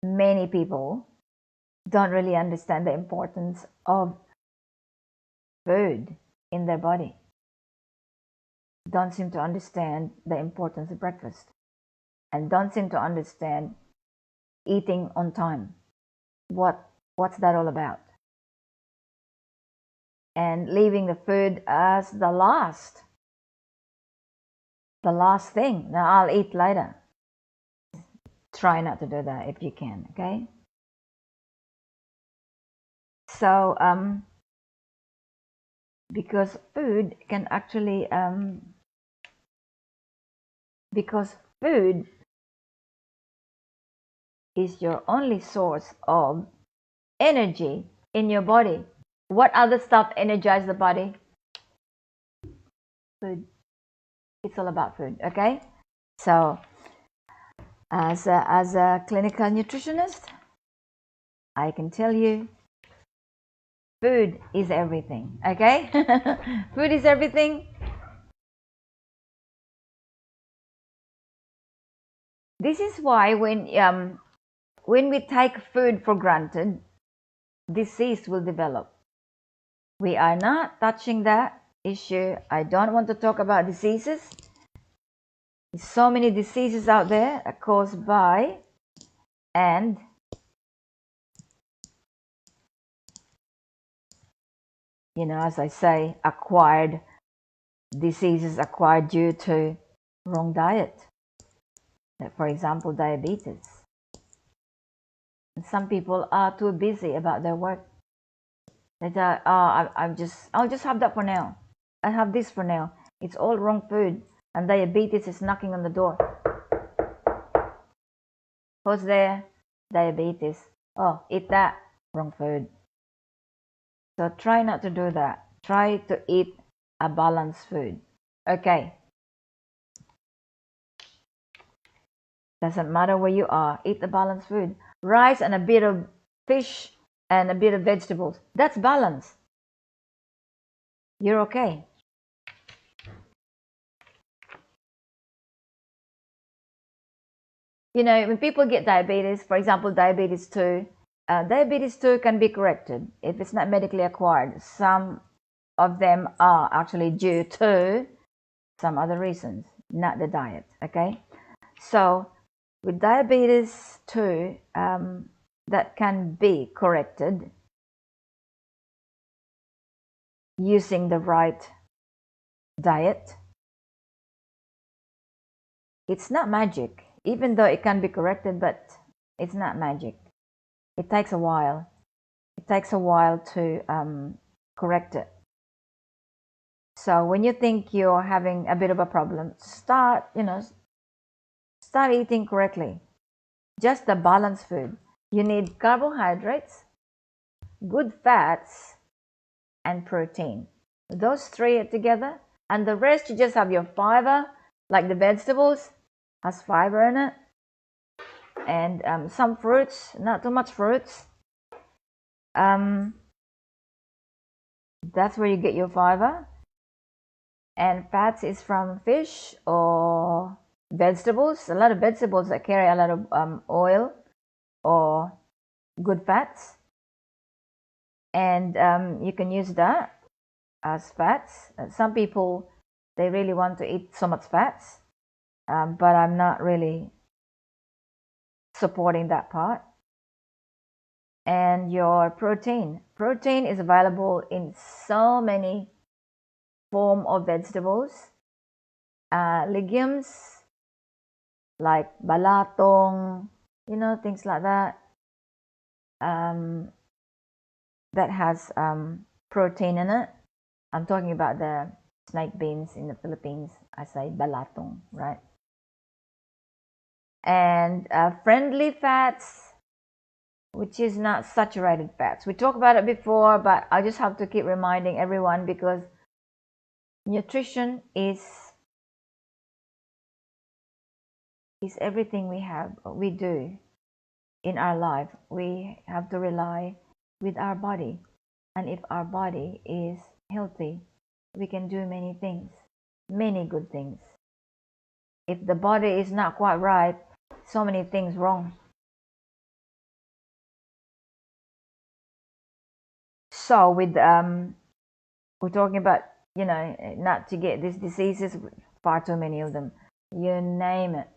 many people don't really understand the importance of food in their body. Don't seem to understand the importance of breakfast, and don't seem to understand eating on time. What's that all about? And leaving the food as the last thing. Now I'll eat later. Try not to do that if you can, okay? So because food can actually because food is your only source of energy in your body. What other stuff energizes the body? Food. It's all about food, okay? So as a clinical nutritionist, I can tell you food is everything, okay? Food is everything. This is why when we take food for granted, disease will develop. We are not touching that issue. I don't want to talk about diseases. There's so many diseases out there caused by and as I say, acquired diseases acquired due to wrong diet. For example, diabetes. And some people are too busy about their work. They say, I'll just have that for now. I have this for now. It's all wrong food, and diabetes is knocking on the door. Who's there? Diabetes. Oh, eat that. Wrong food. So try not to do that. Try to eat a balanced food. Okay. Doesn't matter where you are. Eat a balanced food. Rice and a bit of fish and a bit of vegetables. That's balance. You're okay. When people get diabetes, for example, diabetes 2, diabetes 2 can be corrected if it's not medically acquired. Some of them are actually due to some other reasons, not the diet, okay? So with diabetes 2, that can be corrected using the right diet. It's not magic, even though it can be corrected, but it's not magic. It takes a while. It takes a while to correct it. So when you think you're having a bit of a problem, start start eating correctly. Just the balanced food. You need carbohydrates, good fats, and protein. Those three together, and the rest you just have your fiber, like the vegetables, has fiber in it, and some fruits, not too much fruits. That's where you get your fiber. And fats is from fish or vegetables. A lot of vegetables that carry a lot of oil or good fats, and you can use that as fats. Some people, they really want to eat so much fats, but I'm not really supporting that part. And your protein is available in so many form of vegetables, legumes like balatong, things like that, that has protein in it. I'm talking about the snake beans in the Philippines. I say balatong, right? And friendly fats, which is not saturated fats. We talked about it before, but I just have to keep reminding everyone, because nutrition is everything we do in our life. We have to rely with our body, and if our body is healthy, we can do many things, many good things. If the body is not quite right, so many things wrong. So with we're talking about, not to get these diseases, far too many of them, you name it.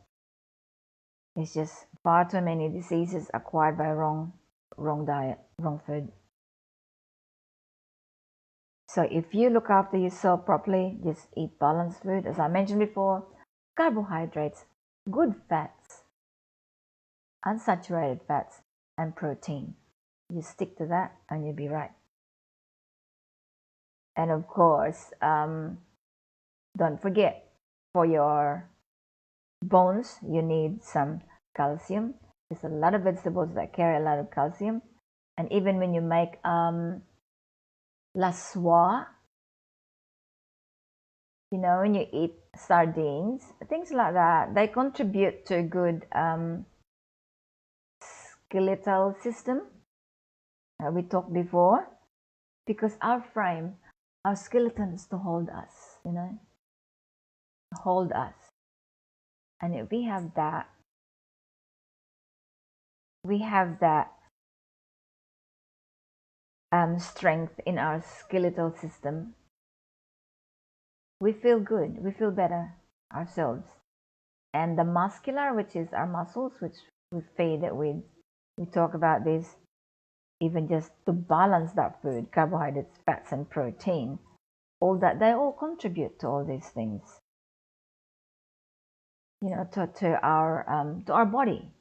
It's just far too many diseases acquired by wrong diet, wrong food. So if you look after yourself properly, just eat balanced food, as I mentioned before, carbohydrates, good fats, unsaturated fats, and protein. You stick to that and you'll be right. And of course, don't forget, for your bones, you need some calcium. There's a lot of vegetables that carry a lot of calcium. And even when you make la soie, when you eat sardines, things like that, they contribute to a good skeletal system. We talked before, because our skeleton is to hold us, hold us. And if we have that strength in our skeletal system, we feel good, we feel better ourselves. And the muscular, which is our muscles, which we feed it with, we talk about this, even just to balance that food, carbohydrates, fats, and protein, all that, they all contribute to all these things, to our body,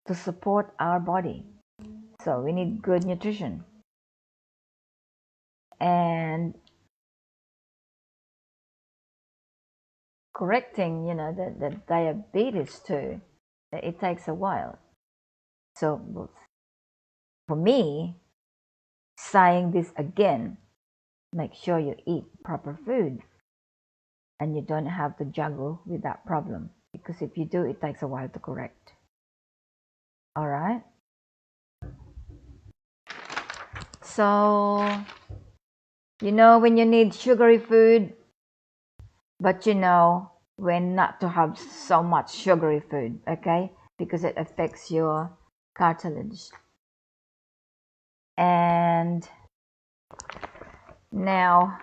to support our body. So we need good nutrition. And correcting, the diabetes too, it takes a while. So for me, saying this again, make sure you eat proper food, and you don't have to juggle with that problem, because if you do, it takes a while to correct. All right. So, when you need sugary food, but when not to have so much sugary food, okay? Because it affects your cartilage. And now,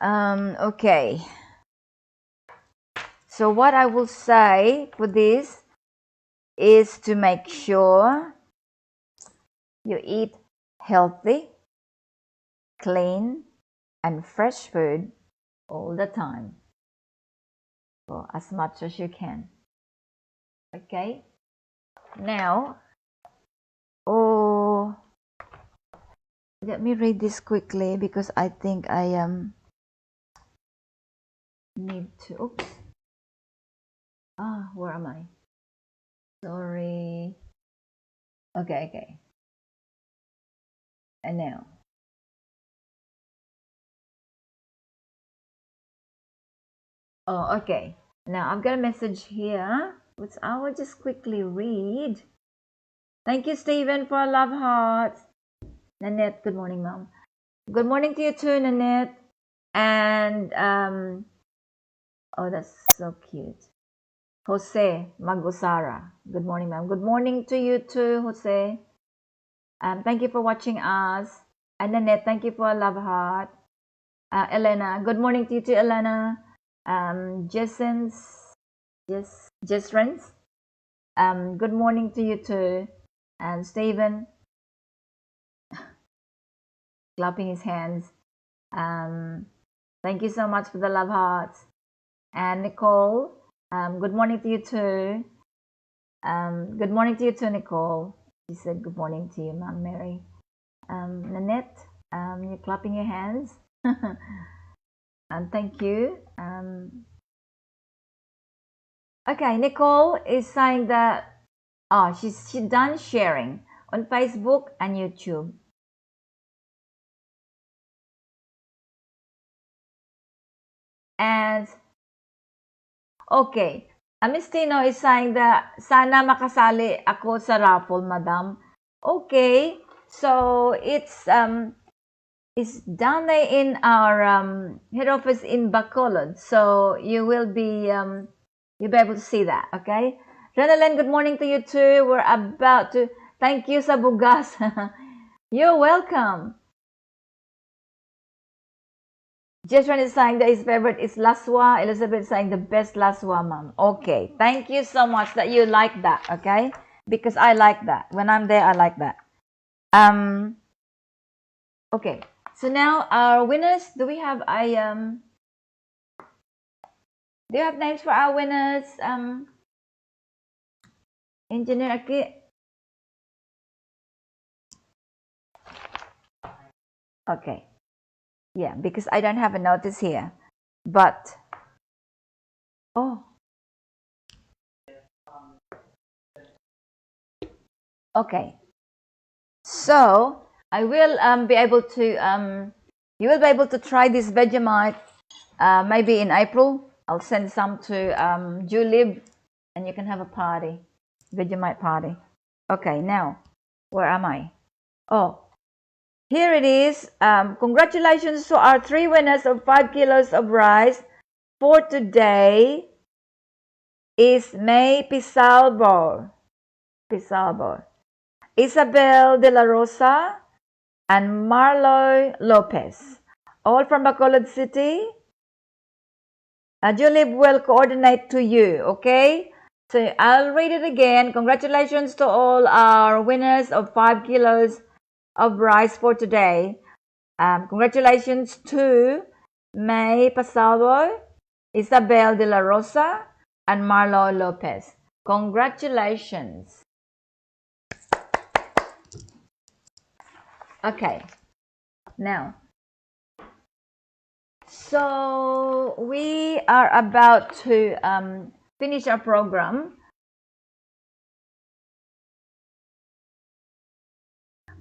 okay. So what I will say for this is to make sure you eat healthy, clean, and fresh food all the time, for as much as you can. Okay. Now, let me read this quickly, because I think I need to, oops. Where am I? Sorry. Okay. And now. Oh, okay. Now I've got a message here, which I will just quickly read. Thank you, Stephen, for love hearts. Nanette, good morning, Mom. Good morning to you too, Nanette. And oh, that's so cute. Jose Magosara. Good morning, ma'am. Good morning to you too, Jose. Thank you for watching us. And Nanette, thank you for a love heart. Elena, good morning to you too, Elena. Jessrens, good morning to you too. And Stephen, clapping his hands. Thank you so much for the love hearts. And Nicole, good morning to you too. Good morning to you too, Nicole. She said good morning to you, Mom Mary. Nanette, you're clapping your hands. And thank you. Okay, Nicole is saying that she's done sharing on Facebook and YouTube. And okay, Miss Tino is saying that sana makasali ako sa raffle, Madam. Okay, so it's down there in our head office in Bacolod, so you'll be able to see that. Okay, Renalyn, good morning to you too. We're about to thank you sa bugas. You're welcome. Jeshwan is saying that his favorite is laswa. Elizabeth is saying the best laswa, Mom. Okay, thank you so much that you like that. Okay, because I like that. When I'm there, I like that. Okay, so now our winners. Do we have do you have names for our winners? Engineer Aki. Okay. Yeah, because I don't have a notice here. But okay. So I will be able to you will be able to try this Vegemite maybe in April. I'll send some to Julib and you can have a party. Vegemite party. Okay, now where am I? Oh, here it is. Congratulations to our 3 winners of 5 kilos of rice for today is May Pisalbo, Isabel de la Rosa, and Marlo Lopez, all from Bacolod City. Julib will coordinate to you, okay? So I'll read it again. Congratulations to all our winners of 5 kilos of rice for today. Congratulations to May Pasalvo, Isabel de la Rosa, and Marlo Lopez. Congratulations. Okay, now, so we are about to finish our program.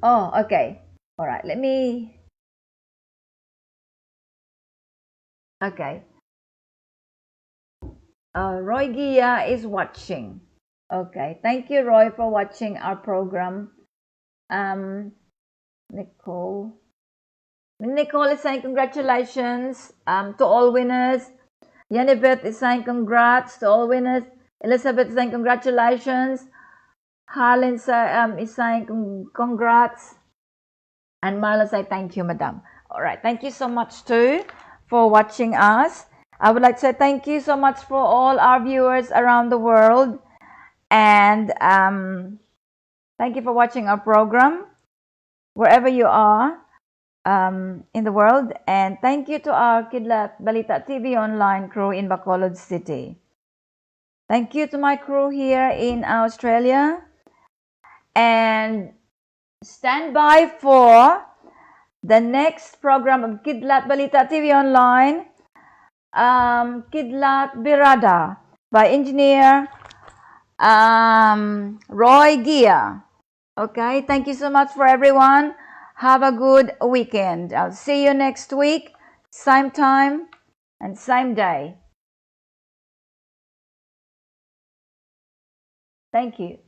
Oh, okay. All right, let me. Okay. Roy Gia is watching. Okay, thank you, Roy, for watching our program. Nicole is saying congratulations to all winners. Yanibeth is saying congrats to all winners. Elizabeth is saying congratulations. Harlan is saying congrats. And Marla said thank you, Madam. All right, thank you so much too for watching us. I would like to say thank you so much for all our viewers around the world. And thank you for watching our program wherever you are in the world. And thank you to our Kidlat Balita TV online crew in Bacolod City. Thank you to my crew here in Australia. And stand by for the next program of Kidlat Balita TV online. Kidlat Birada by engineer Roy Gia. Okay, thank you so much for everyone. Have a good weekend. I'll see you next week, same time and same day. Thank you.